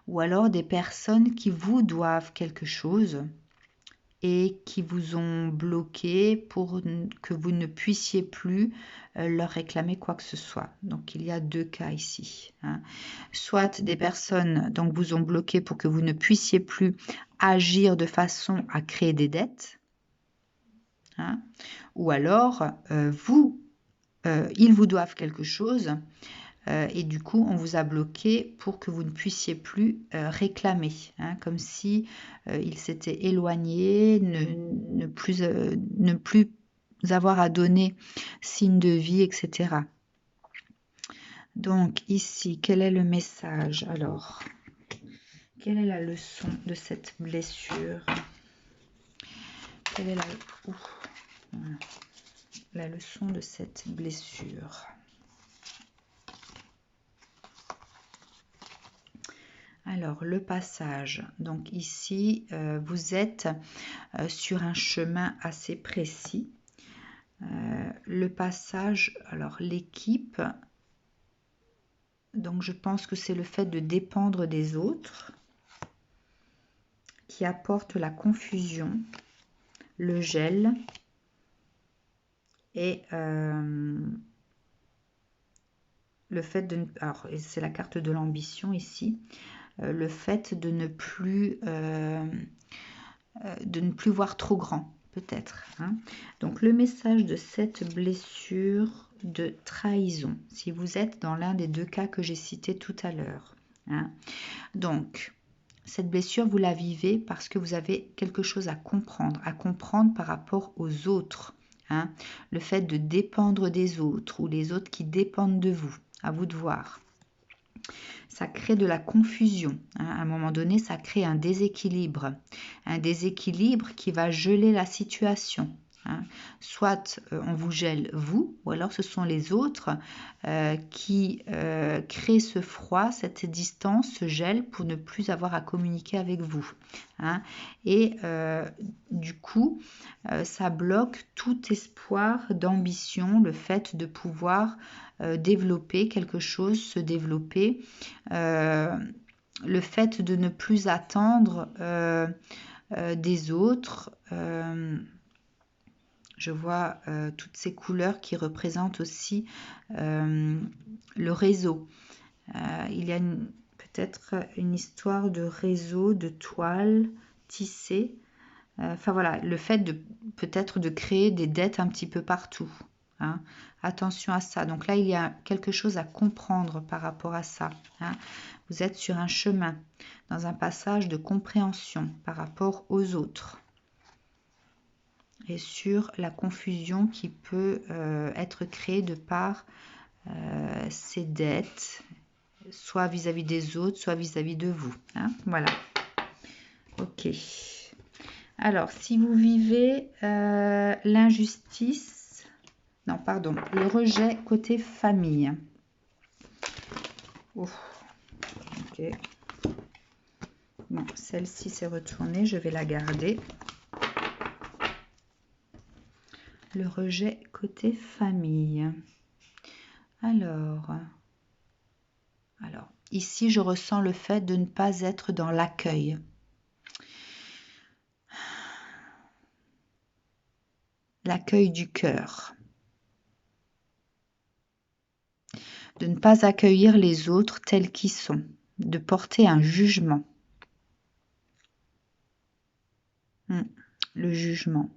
ou alors des personnes qui vous doivent quelque chose et qui vous ont bloqué pour que vous ne puissiez plus leur réclamer quoi que ce soit. Donc il y a deux cas ici, hein. Soit des personnes donc vous ont bloqué pour que vous ne puissiez plus agir de façon à créer des dettes, hein, ou alors ils vous doivent quelque chose et du coup on vous a bloqué pour que vous ne puissiez plus réclamer, hein, comme si ils s'étaient éloignés, ne plus avoir à donner signe de vie, etc. Donc ici, quel est le message? Alors, quelle est la leçon de cette blessure? Quelle est la leçon de cette blessure? Alors, le passage. Donc ici, vous êtes sur un chemin assez précis. Le passage, alors l'équipe, donc je pense que c'est le fait de dépendre des autres qui apporte la confusion, le gel et le fait de... Alors, c'est la carte de l'ambition ici. Le fait de ne plus voir trop grand, peut-être, hein. Donc, le message de cette blessure de trahison, si vous êtes dans l'un des deux cas que j'ai cités tout à l'heure, hein. Donc, cette blessure, vous la vivez parce que vous avez quelque chose à comprendre par rapport aux autres, hein. Le fait de dépendre des autres ou les autres qui dépendent de vous, à vous de voir. Ça crée de la confusion, hein. À un moment donné, ça crée un déséquilibre qui va geler la situation, hein. Soit on vous gèle vous, ou alors ce sont les autres qui créent ce froid, cette distance, ce gel pour ne plus avoir à communiquer avec vous, hein. Et du coup, ça bloque tout espoir d'ambition, le fait de pouvoir développer quelque chose, se développer, le fait de ne plus attendre des autres. Je vois toutes ces couleurs qui représentent aussi le réseau. Il y a peut-être une histoire de réseau, de toile tissée. Enfin voilà, le fait de peut-être de créer des dettes un petit peu partout, hein. Attention à ça. Donc là, il y a quelque chose à comprendre par rapport à ça, hein. Vous êtes sur un chemin, dans un passage de compréhension par rapport aux autres et sur la confusion qui peut être créée de par ces dettes, soit vis-à-vis des autres, soit vis-à-vis de vous, hein. Voilà. Ok. Alors, si vous vivez l'injustice, non, pardon, le rejet côté famille. Oh, ok. Bon, celle-ci s'est retournée, je vais la garder. Le rejet côté famille. Alors, ici, je ressens le fait de ne pas être dans l'accueil. L'accueil du cœur. de ne pas accueillir les autres tels qu'ils sont, de porter un jugement. Le jugement.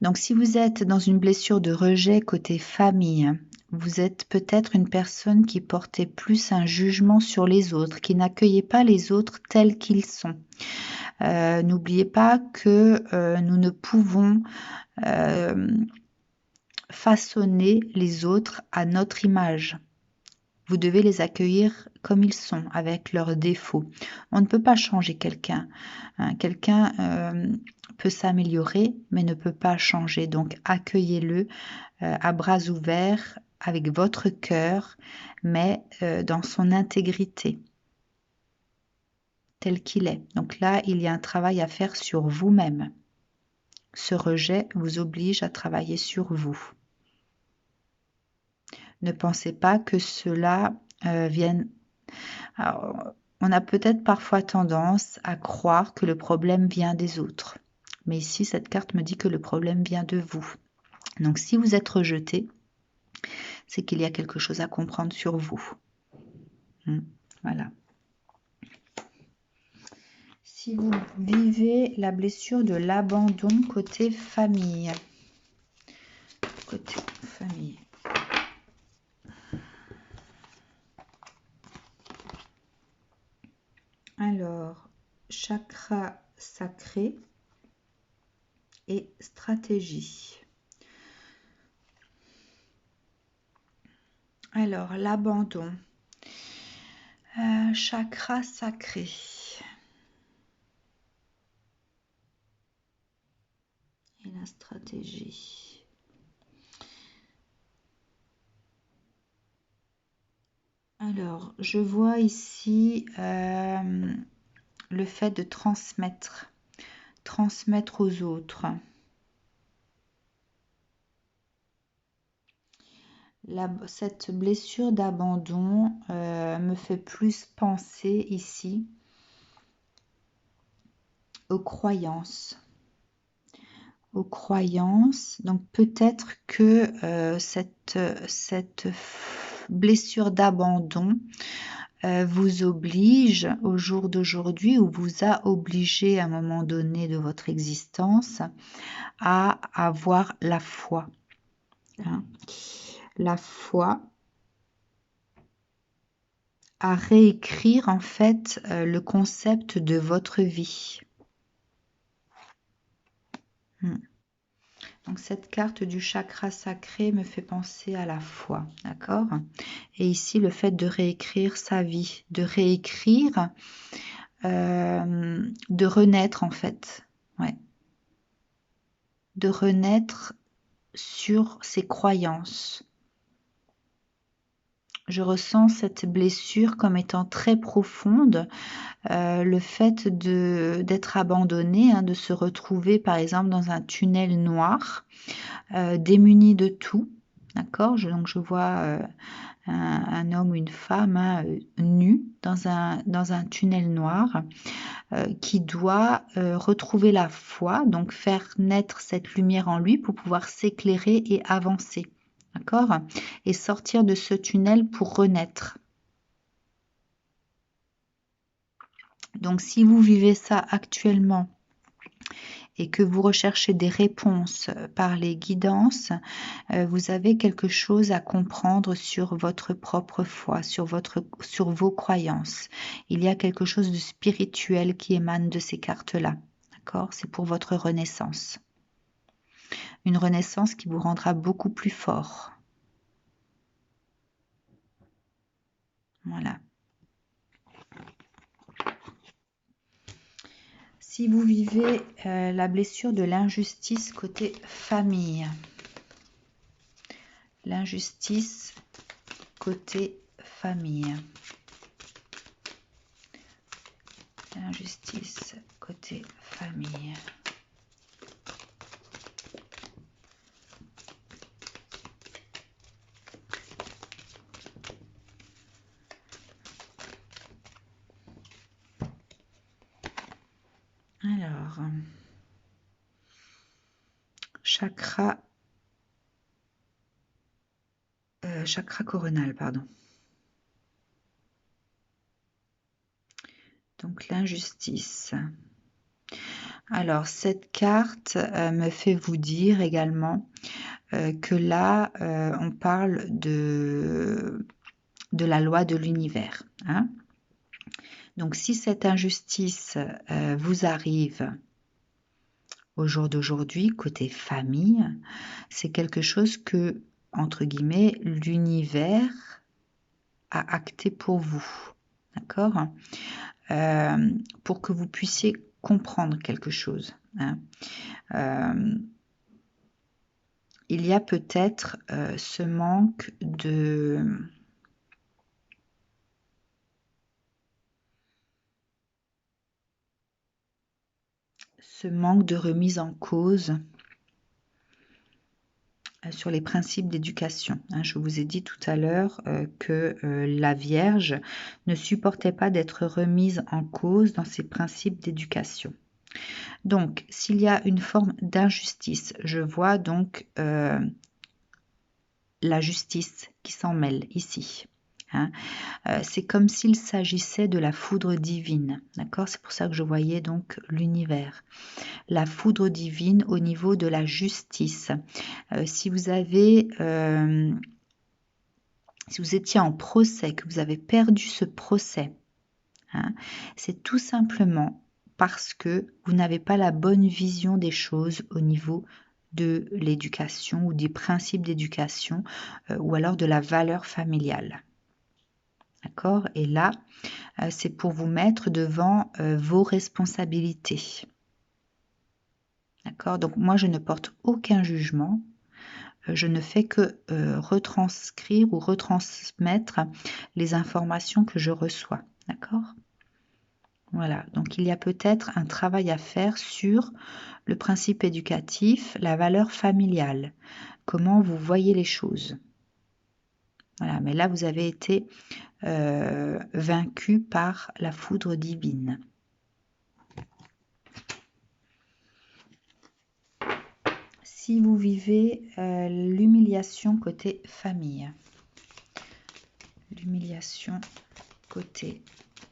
Donc, si vous êtes dans une blessure de rejet côté famille, vous êtes peut-être une personne qui portait plus un jugement sur les autres, qui n'accueillait pas les autres tels qu'ils sont. N'oubliez pas que nous ne pouvons façonner les autres à notre image. Vous devez les accueillir comme ils sont, avec leurs défauts. On ne peut pas changer quelqu'un. Quelqu'un peut s'améliorer, mais ne peut pas changer. Donc, accueillez-le à bras ouverts, avec votre cœur, mais dans son intégrité, tel qu'il est. Donc là, il y a un travail à faire sur vous-même. Ce rejet vous oblige à travailler sur vous. Ne pensez pas que cela vienne... Alors, on a peut-être parfois tendance à croire que le problème vient des autres. Mais ici, cette carte me dit que le problème vient de vous. Donc, si vous êtes rejeté, c'est qu'il y a quelque chose à comprendre sur vous. Voilà. Si vous vivez la blessure de l'abandon côté famille. Côté famille. Alors, chakra sacré et stratégie. Alors, l'abandon. Chakra sacré. Et la stratégie. Alors, je vois ici le fait de transmettre aux autres. Cette blessure d'abandon me fait plus penser ici aux croyances. Donc peut-être que cette blessure d'abandon vous oblige au jour d'aujourd'hui, ou vous a obligé à un moment donné de votre existence à avoir la foi. La foi, à réécrire en fait le concept de votre vie. Donc cette carte du chakra sacré me fait penser à la foi, d'accord? Et ici le fait de réécrire sa vie, de réécrire, de renaître en fait, ouais, de renaître sur ses croyances. Je ressens cette blessure comme étant très profonde. Le fait d'être abandonné, de se retrouver par exemple dans un tunnel noir, démuni de tout, d'accord? Donc je vois un homme ou une femme nu dans un tunnel noir qui doit retrouver la foi, donc faire naître cette lumière en lui pour pouvoir s'éclairer et avancer, d'accord? Et sortir de ce tunnel pour renaître. Donc si vous vivez ça actuellement et que vous recherchez des réponses par les guidances, vous avez quelque chose à comprendre sur votre propre foi, sur vos croyances. Il y a quelque chose de spirituel qui émane de ces cartes-là. D'accord? C'est pour votre renaissance. Une renaissance qui vous rendra beaucoup plus fort. Voilà. Si vous vivez la blessure de l'injustice côté famille, l'injustice côté famille, l'injustice côté famille. Alors, chakra chakra coronal, pardon. Donc l'injustice. Alors cette carte me fait vous dire également que là, on parle de la loi de l'univers. Hein. Donc si cette injustice vous arrive au jour d'aujourd'hui, côté famille, c'est quelque chose que, entre guillemets, l'univers a acté pour vous. D'accord, pour que vous puissiez comprendre quelque chose. Hein. Il y a peut-être ce manque de... remise en cause sur les principes d'éducation. Je vous ai dit tout à l'heure que la Vierge ne supportait pas d'être remise en cause dans ses principes d'éducation. Donc, s'il y a une forme d'injustice, je vois donc la justice qui s'en mêle ici. Hein. C'est comme s'il s'agissait de la foudre divine, d'accord? C'est pour ça que je voyais donc l'univers. La foudre divine au niveau de la justice. Si vous avez... si vous étiez en procès, que vous avez perdu ce procès, hein, c'est tout simplement parce que vous n'avez pas la bonne vision des choses au niveau de l'éducation ou des principes d'éducation ou alors de la valeur familiale. D'accord? Et là, c'est pour vous mettre devant vos responsabilités. D'accord? Donc moi, je ne porte aucun jugement. Je ne fais que retranscrire ou retransmettre les informations que je reçois. D'accord? Voilà, donc il y a peut-être un travail à faire sur le principe éducatif, la valeur familiale, comment vous voyez les choses. Voilà, mais là, vous avez été vaincu par la foudre divine. Si vous vivez l'humiliation côté famille, l'humiliation côté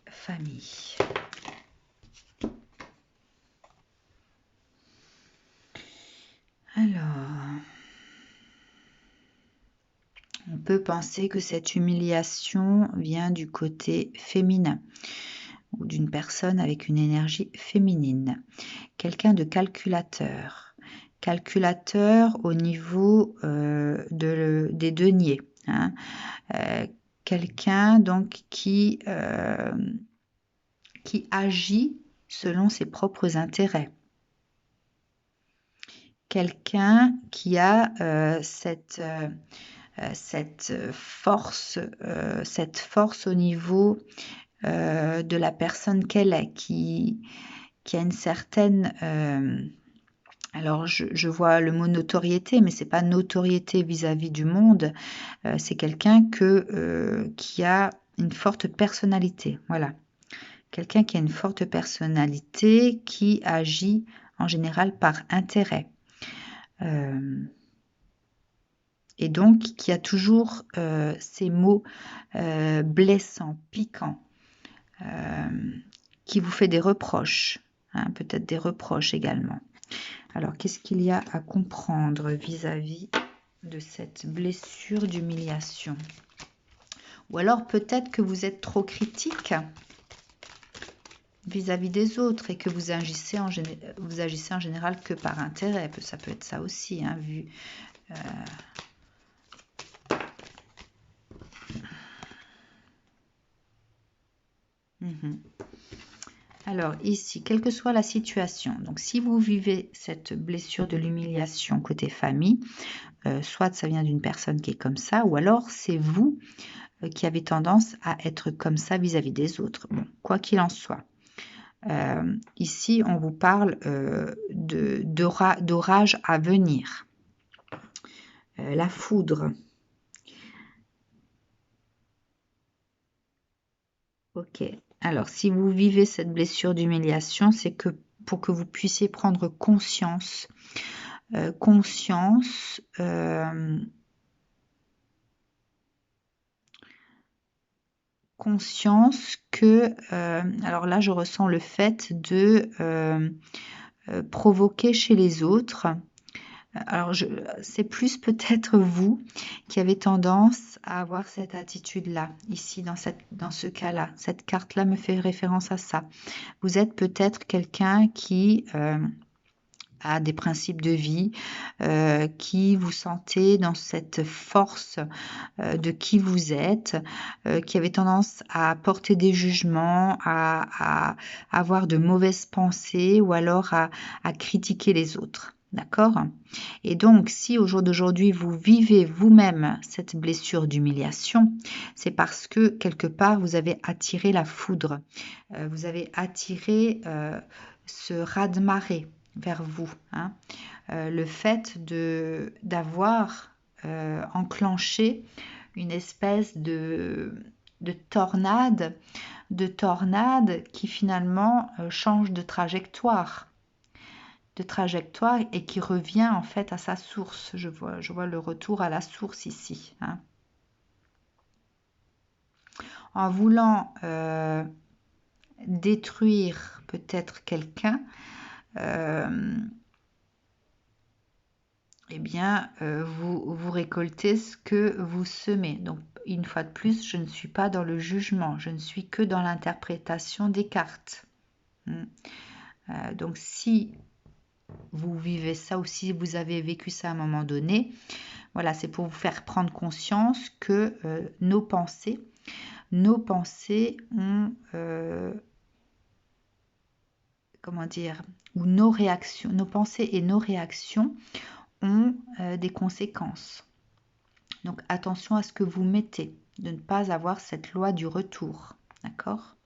famille. Alors, on peut penser que cette humiliation vient du côté féminin ou d'une personne avec une énergie féminine. Quelqu'un de calculateur. Calculateur au niveau des deniers. Hein. Quelqu'un donc qui agit selon ses propres intérêts. Quelqu'un qui a cette force au niveau de la personne qu'elle est, qui a une certaine... alors, je vois le mot notoriété, mais c'est pas notoriété vis-à-vis du monde. C'est quelqu'un qui a une forte personnalité. Voilà. Quelqu'un qui a une forte personnalité, qui agit en général par intérêt. Et donc, qui a toujours ces mots blessants, piquants, qui vous fait des reproches. Hein, peut-être des reproches également. Alors, qu'est-ce qu'il y a à comprendre vis-à-vis de cette blessure d'humiliation? Ou alors, peut-être que vous êtes trop critique vis-à-vis des autres et que vous agissez en général que par intérêt. Ça peut être ça aussi, hein, vu... Alors ici, quelle que soit la situation, donc si vous vivez cette blessure de l'humiliation côté famille, soit ça vient d'une personne qui est comme ça, ou alors c'est vous qui avez tendance à être comme ça vis-à-vis des autres. Bon, quoi qu'il en soit. Ici, on vous parle d'orage à venir. La foudre. Ok. Alors, si vous vivez cette blessure d'humiliation, c'est que pour que vous puissiez prendre conscience, conscience que, alors là, je ressens le fait de provoquer chez les autres. Alors, c'est plus peut-être vous qui avez tendance à avoir cette attitude-là, ici, dans ce cas-là. Cette carte-là me fait référence à ça. Vous êtes peut-être quelqu'un qui a des principes de vie, qui vous sentez dans cette force de qui vous êtes, qui avait tendance à porter des jugements, à avoir de mauvaises pensées ou alors à critiquer les autres. D'accord? Et donc, si au jour d'aujourd'hui, vous vivez vous-même cette blessure d'humiliation, c'est parce que quelque part, vous avez attiré la foudre. Vous avez attiré ce raz-de-marée vers vous. Hein. Le fait d'avoir enclenché une espèce de tornade qui finalement change de trajectoire et qui revient en fait à sa source. Je vois le retour à la source ici. Hein. En voulant détruire peut-être quelqu'un, eh bien, vous récoltez ce que vous semez. Donc, une fois de plus, je ne suis pas dans le jugement, je ne suis que dans l'interprétation des cartes. Donc, si vous vivez ça ou si vous avez vécu ça à un moment donné, voilà, c'est pour vous faire prendre conscience que nos pensées ont, comment dire, ou nos réactions, nos pensées et nos réactions ont des conséquences. Donc attention à ce que vous mettez, de ne pas avoir cette loi du retour. D'accord?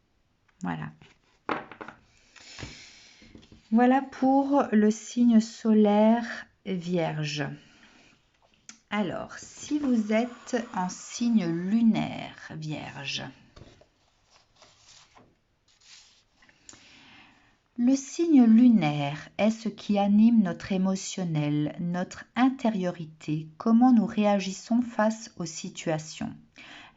Voilà. Voilà pour le signe solaire Vierge. Alors, si vous êtes en signe lunaire Vierge, le signe lunaire est ce qui anime notre émotionnel, notre intériorité, comment nous réagissons face aux situations.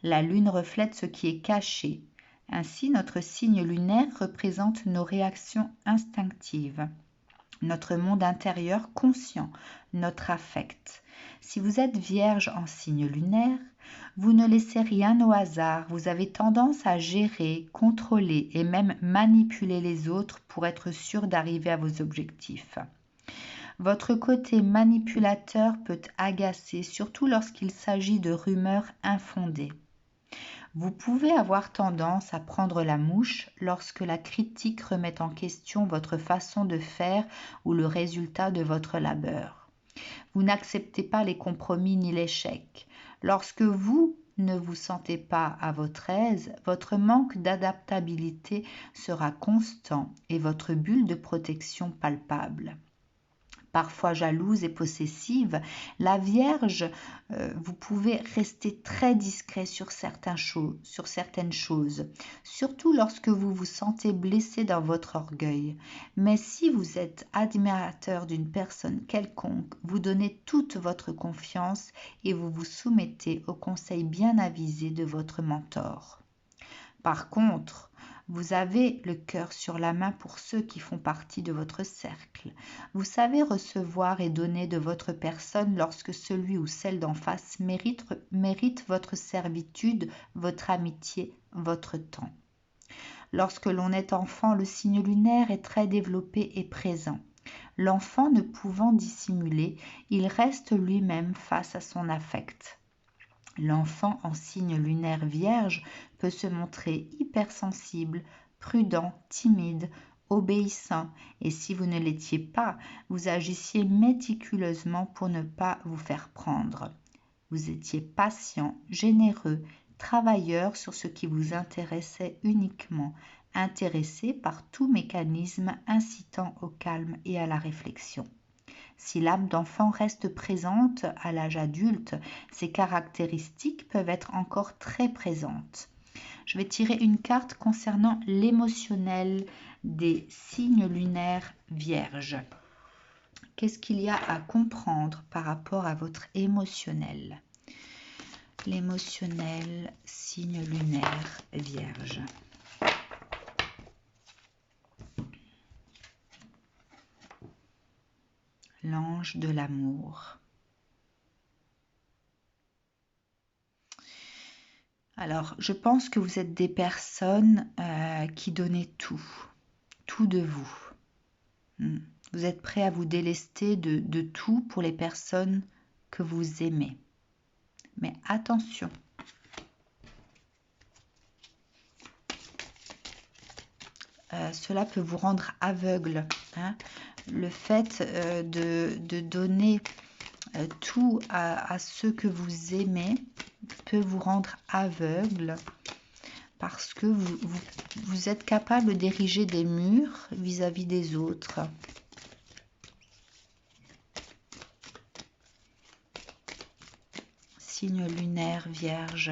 La lune reflète ce qui est caché. Ainsi, notre signe lunaire représente nos réactions instinctives, notre monde intérieur conscient, notre affect. Si vous êtes vierge en signe lunaire, vous ne laissez rien au hasard, vous avez tendance à gérer, contrôler et même manipuler les autres pour être sûr d'arriver à vos objectifs. Votre côté manipulateur peut agacer, surtout lorsqu'il s'agit de rumeurs infondées. Vous pouvez avoir tendance à prendre la mouche lorsque la critique remet en question votre façon de faire ou le résultat de votre labeur. Vous n'acceptez pas les compromis ni l'échec. Lorsque vous ne vous sentez pas à votre aise, votre manque d'adaptabilité sera constant et votre bulle de protection palpable. Parfois jalouse et possessive, la Vierge, vous pouvez rester très discret sur certaines choses, surtout lorsque vous vous sentez blessé dans votre orgueil. Mais si vous êtes admirateur d'une personne quelconque, vous donnez toute votre confiance et vous vous soumettez aux conseils bien avisés de votre mentor. Par contre, vous avez le cœur sur la main pour ceux qui font partie de votre cercle. Vous savez recevoir et donner de votre personne lorsque celui ou celle d'en face mérite votre servitude, votre amitié, votre temps. Lorsque l'on est enfant, le signe lunaire est très développé et présent. L'enfant ne pouvant dissimuler, il reste lui-même face à son affect. L'enfant en signe lunaire vierge peut se montrer hypersensible, prudent, timide, obéissant, et si vous ne l'étiez pas, vous agissiez méticuleusement pour ne pas vous faire prendre. Vous étiez patient, généreux, travailleur sur ce qui vous intéressait uniquement, intéressé par tout mécanisme incitant au calme et à la réflexion. Si l'âme d'enfant reste présente à l'âge adulte, ces caractéristiques peuvent être encore très présentes. Je vais tirer une carte concernant l'émotionnel des signes lunaires vierges. Qu'est-ce qu'il y a à comprendre par rapport à votre émotionnel ? l'émotionnel, signe lunaire, Vierge. L'ange de l'amour. Alors, je pense que vous êtes des personnes qui donnez tout de vous. Vous êtes prêt à vous délester de tout pour les personnes que vous aimez. Mais attention, cela peut vous rendre aveugle. Hein. Le fait de donner tout à ceux que vous aimez peut vous rendre aveugle parce que vous êtes capable d'ériger des murs vis-à-vis des autres. Signe lunaire, Vierge.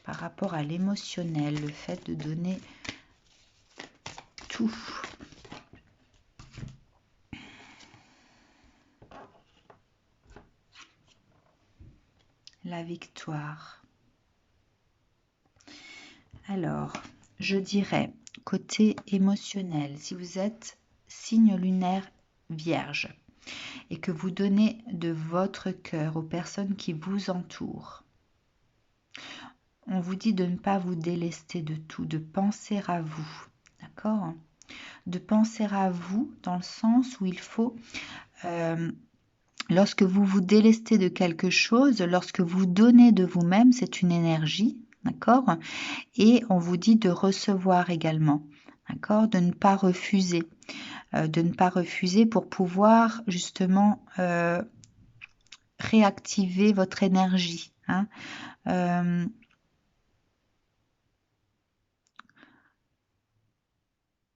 Par rapport à l'émotionnel, le fait de donner tout. La victoire. Alors, je dirais, côté émotionnel, si vous êtes signe lunaire Vierge et que vous donnez de votre cœur aux personnes qui vous entourent, on vous dit de ne pas vous délester de tout, de penser à vous, d'accord? De penser à vous dans le sens où il faut... lorsque vous vous délestez de quelque chose, lorsque vous donnez de vous-même, c'est une énergie, d'accord? Et on vous dit de recevoir également, d'accord? De ne pas refuser, pour pouvoir justement réactiver votre énergie. Hein?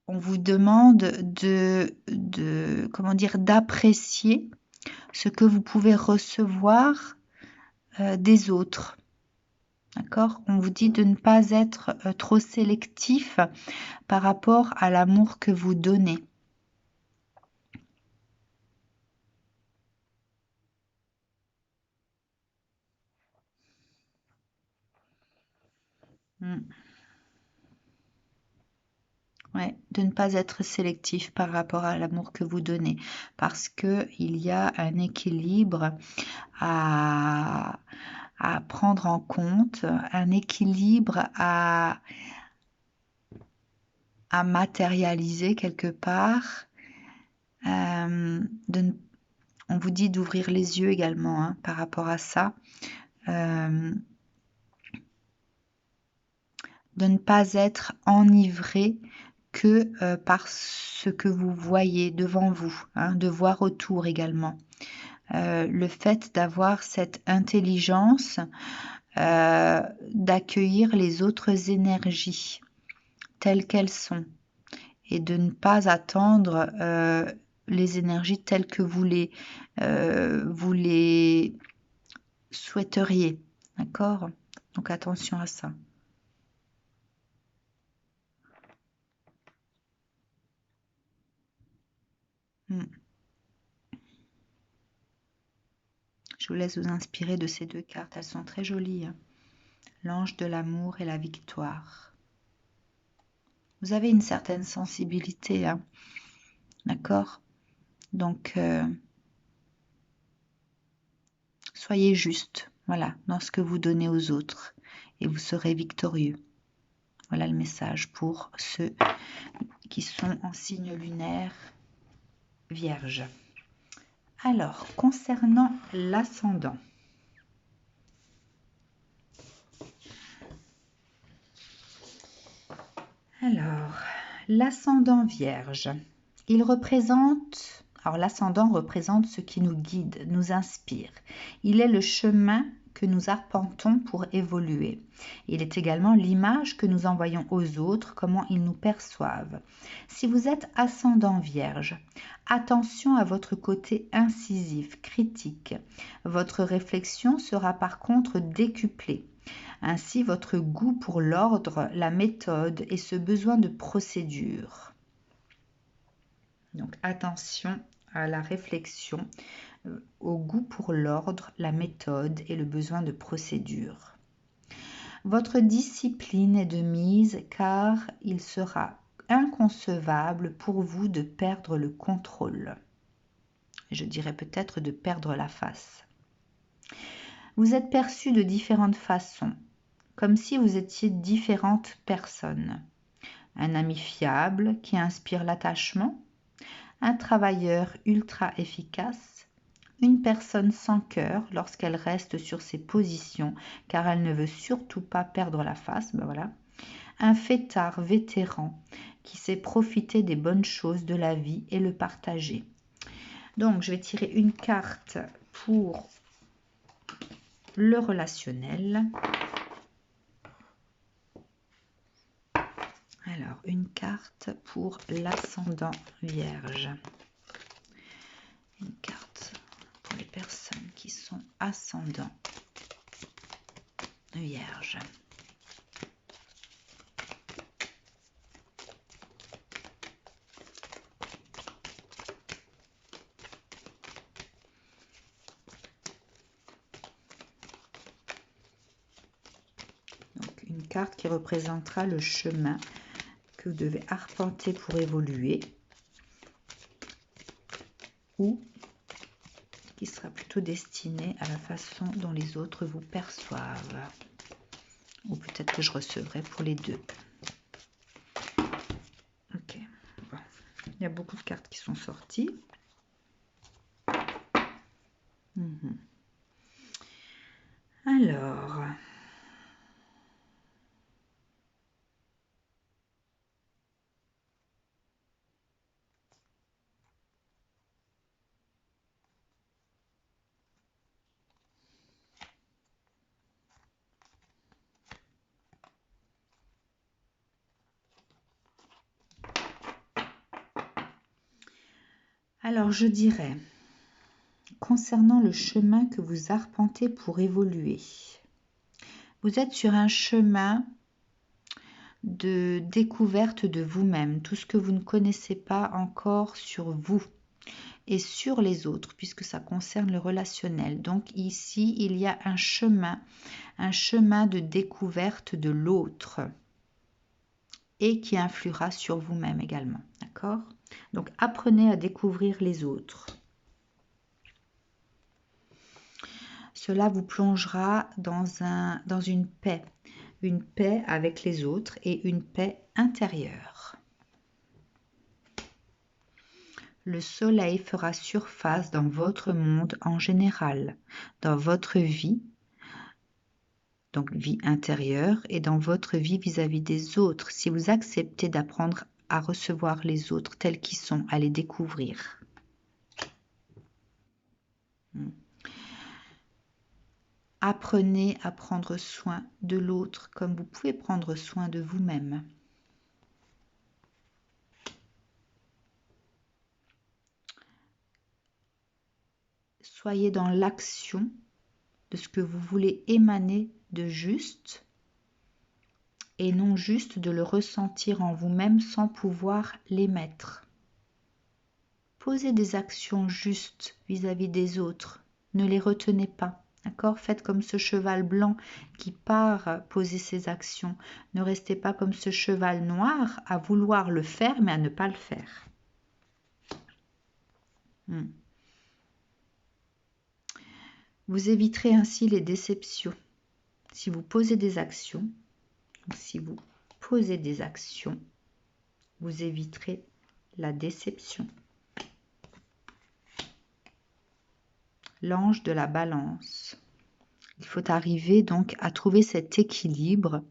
On vous demande comment dire, d'apprécier ce que vous pouvez recevoir des autres. D'accord? On vous dit de ne pas être trop sélectif par rapport à l'amour que vous donnez. Ouais, de ne pas être sélectif par rapport à l'amour que vous donnez, parce que il y a un équilibre à prendre en compte, un équilibre à matérialiser quelque part. On vous dit d'ouvrir les yeux également hein, par rapport à ça. De ne pas être enivré que par ce que vous voyez devant vous, hein, de voir autour également. Le fait d'avoir cette intelligence d'accueillir les autres énergies telles qu'elles sont et de ne pas attendre les énergies telles que vous les souhaiteriez. D'accord? Donc attention à ça. Je vous laisse vous inspirer de ces deux cartes. Elles sont très jolies. Hein. L'ange de l'amour et la victoire. Vous avez une certaine sensibilité. Hein. D'accord? Donc, soyez juste. Voilà, dans ce que vous donnez aux autres. Et vous serez victorieux. Voilà le message pour ceux qui sont en signe lunaire Vierge. Alors, concernant l'ascendant. Alors, l'ascendant Vierge, il représente... Alors, l'ascendant représente ce qui nous guide, nous inspire. Il est le chemin que nous arpentons pour évoluer. Il est également l'image que nous envoyons aux autres, comment ils nous perçoivent. Si vous êtes ascendant Vierge, attention à votre côté incisif, critique. Votre réflexion sera par contre décuplée. Ainsi, votre goût pour l'ordre, la méthode et ce besoin de procédure. Donc, attention à la réflexion, au goût pour l'ordre, la méthode et le besoin de procédure. Votre discipline est de mise car il sera inconcevable pour vous de perdre le contrôle. Je dirais peut-être de perdre la face. Vous êtes perçu de différentes façons, comme si vous étiez différentes personnes. Un ami fiable qui inspire l'attachement, un travailleur ultra efficace, une personne sans cœur lorsqu'elle reste sur ses positions car elle ne veut surtout pas perdre la face, ben voilà. Un fêtard vétéran qui sait profiter des bonnes choses de la vie et le partager. Donc, je vais tirer une carte pour le relationnel. Alors, une carte pour l'ascendant vierge. Une carte pour les personnes qui sont ascendant vierge. Donc, une carte qui représentera le chemin que vous devez arpenter pour évoluer, ou qui sera plutôt destiné à la façon dont les autres vous perçoivent. Ou peut-être que je recevrai pour les deux. Ok. Bon. Il y a beaucoup de cartes qui sont sorties. Alors... Alors, je dirais, concernant le chemin que vous arpentez pour évoluer, vous êtes sur un chemin de découverte de vous-même, tout ce que vous ne connaissez pas encore sur vous et sur les autres, puisque ça concerne le relationnel. Donc ici, il y a un chemin de découverte de l'autre et qui influera sur vous-même également. D'accord ? Donc apprenez à découvrir les autres. Cela vous plongera dans une paix avec les autres et une paix intérieure. Le soleil fera surface dans votre monde en général, dans votre vie, donc vie intérieure, et dans votre vie vis-à-vis des autres, si vous acceptez d'apprendre à recevoir les autres tels qu'ils sont, à les découvrir. Apprenez à prendre soin de l'autre comme vous pouvez prendre soin de vous-même. Soyez dans l'action de ce que vous voulez émaner de juste et non juste de le ressentir en vous-même sans pouvoir l'émettre. Posez des actions justes vis-à-vis des autres. Ne les retenez pas. D'accord ? Faites comme ce cheval blanc qui part poser ses actions. Ne restez pas comme ce cheval noir à vouloir le faire mais à ne pas le faire. Vous éviterez ainsi les déceptions. Si vous posez des actions, vous éviterez la déception. L'ange de la balance. Il faut arriver donc à trouver cet équilibre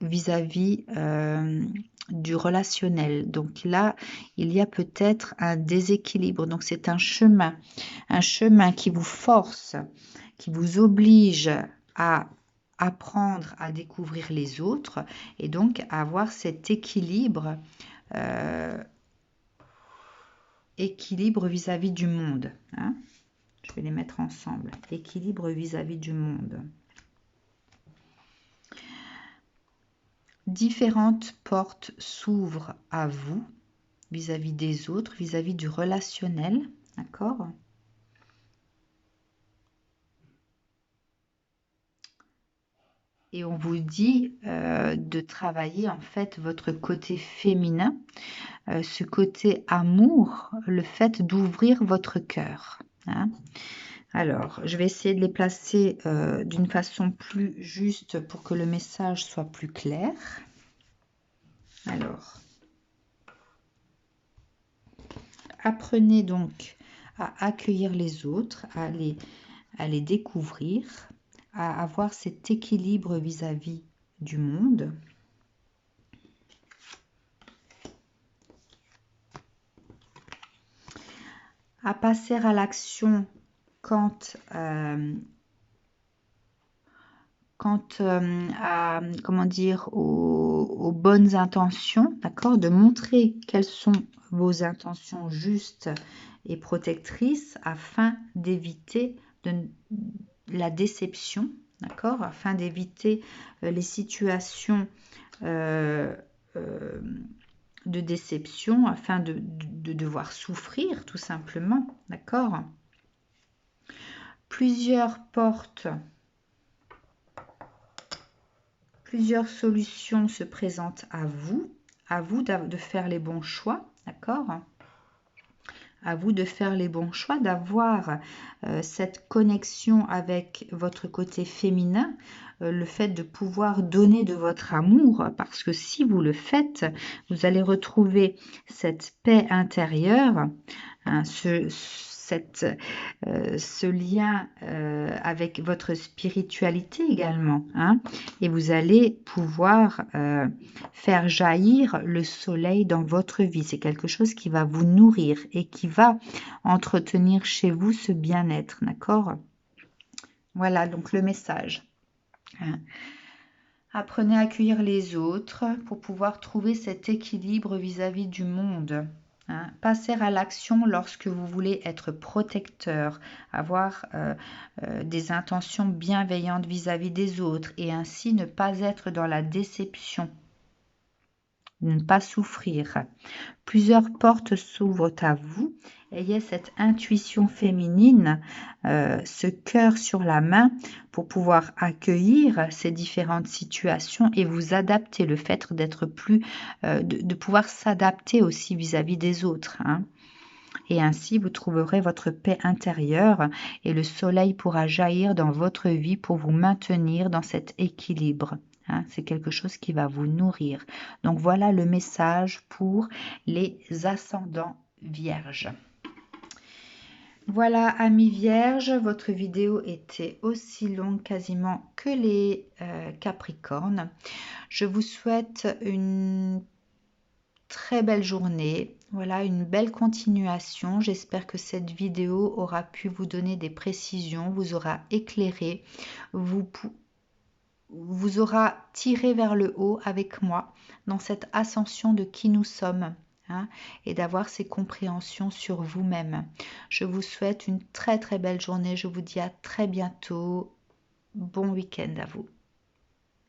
vis-à-vis du relationnel. Donc là, il y a peut-être un déséquilibre. Donc c'est un chemin qui vous force, qui vous oblige à apprendre à découvrir les autres et donc à avoir cet équilibre vis-à-vis du monde. Hein. Je vais les mettre ensemble. Équilibre vis-à-vis du monde. Différentes portes s'ouvrent à vous, vis-à-vis des autres, vis-à-vis du relationnel, d'accord? Et on vous dit de travailler en fait votre côté féminin, ce côté amour, le fait d'ouvrir votre cœur, hein. Alors, je vais essayer de les placer d'une façon plus juste pour que le message soit plus clair. Alors, apprenez donc à accueillir les autres, à les découvrir, à avoir cet équilibre vis-à-vis du monde. À passer à l'action quand comment dire, aux bonnes intentions, d'accord, de montrer quelles sont vos intentions justes et protectrices afin d'éviter la déception, d'accord, afin d'éviter les situations de déception, afin de devoir souffrir tout simplement, d'accord. Plusieurs portes, plusieurs solutions se présentent à vous de faire les bons choix, d'accord. À vous de faire les bons choix, d'avoir cette connexion avec votre côté féminin, le fait de pouvoir donner de votre amour, parce que si vous le faites, vous allez retrouver cette paix intérieure, hein, ce lien avec votre spiritualité également, hein, et vous allez pouvoir faire jaillir le soleil dans votre vie. C'est quelque chose qui va vous nourrir et qui va entretenir chez vous ce bien-être, d'accord? Voilà donc le message. Apprenez à accueillir les autres pour pouvoir trouver cet équilibre vis-à-vis du monde. Hein. Passer à l'action lorsque vous voulez être protecteur, avoir des intentions bienveillantes vis-à-vis des autres et ainsi ne pas être dans la déception, ne pas souffrir. Plusieurs portes s'ouvrent à vous. Ayez cette intuition féminine, ce cœur sur la main pour pouvoir accueillir ces différentes situations et vous adapter, le fait d'être plus, de pouvoir s'adapter aussi vis-à-vis des autres, hein. Et ainsi, vous trouverez votre paix intérieure et le soleil pourra jaillir dans votre vie pour vous maintenir dans cet équilibre. Hein, c'est quelque chose qui va vous nourrir. Donc voilà le message pour les ascendants vierges. Voilà, amis vierges, votre vidéo était aussi longue quasiment que les Capricornes. Je vous souhaite une très belle journée. Voilà, une belle continuation. J'espère que cette vidéo aura pu vous donner des précisions, vous aura éclairé, vous aura tiré vers le haut avec moi dans cette ascension de qui nous sommes, hein, et d'avoir ces compréhensions sur vous-même. Je vous souhaite une très très belle journée. Je vous dis à très bientôt. Bon week-end à vous.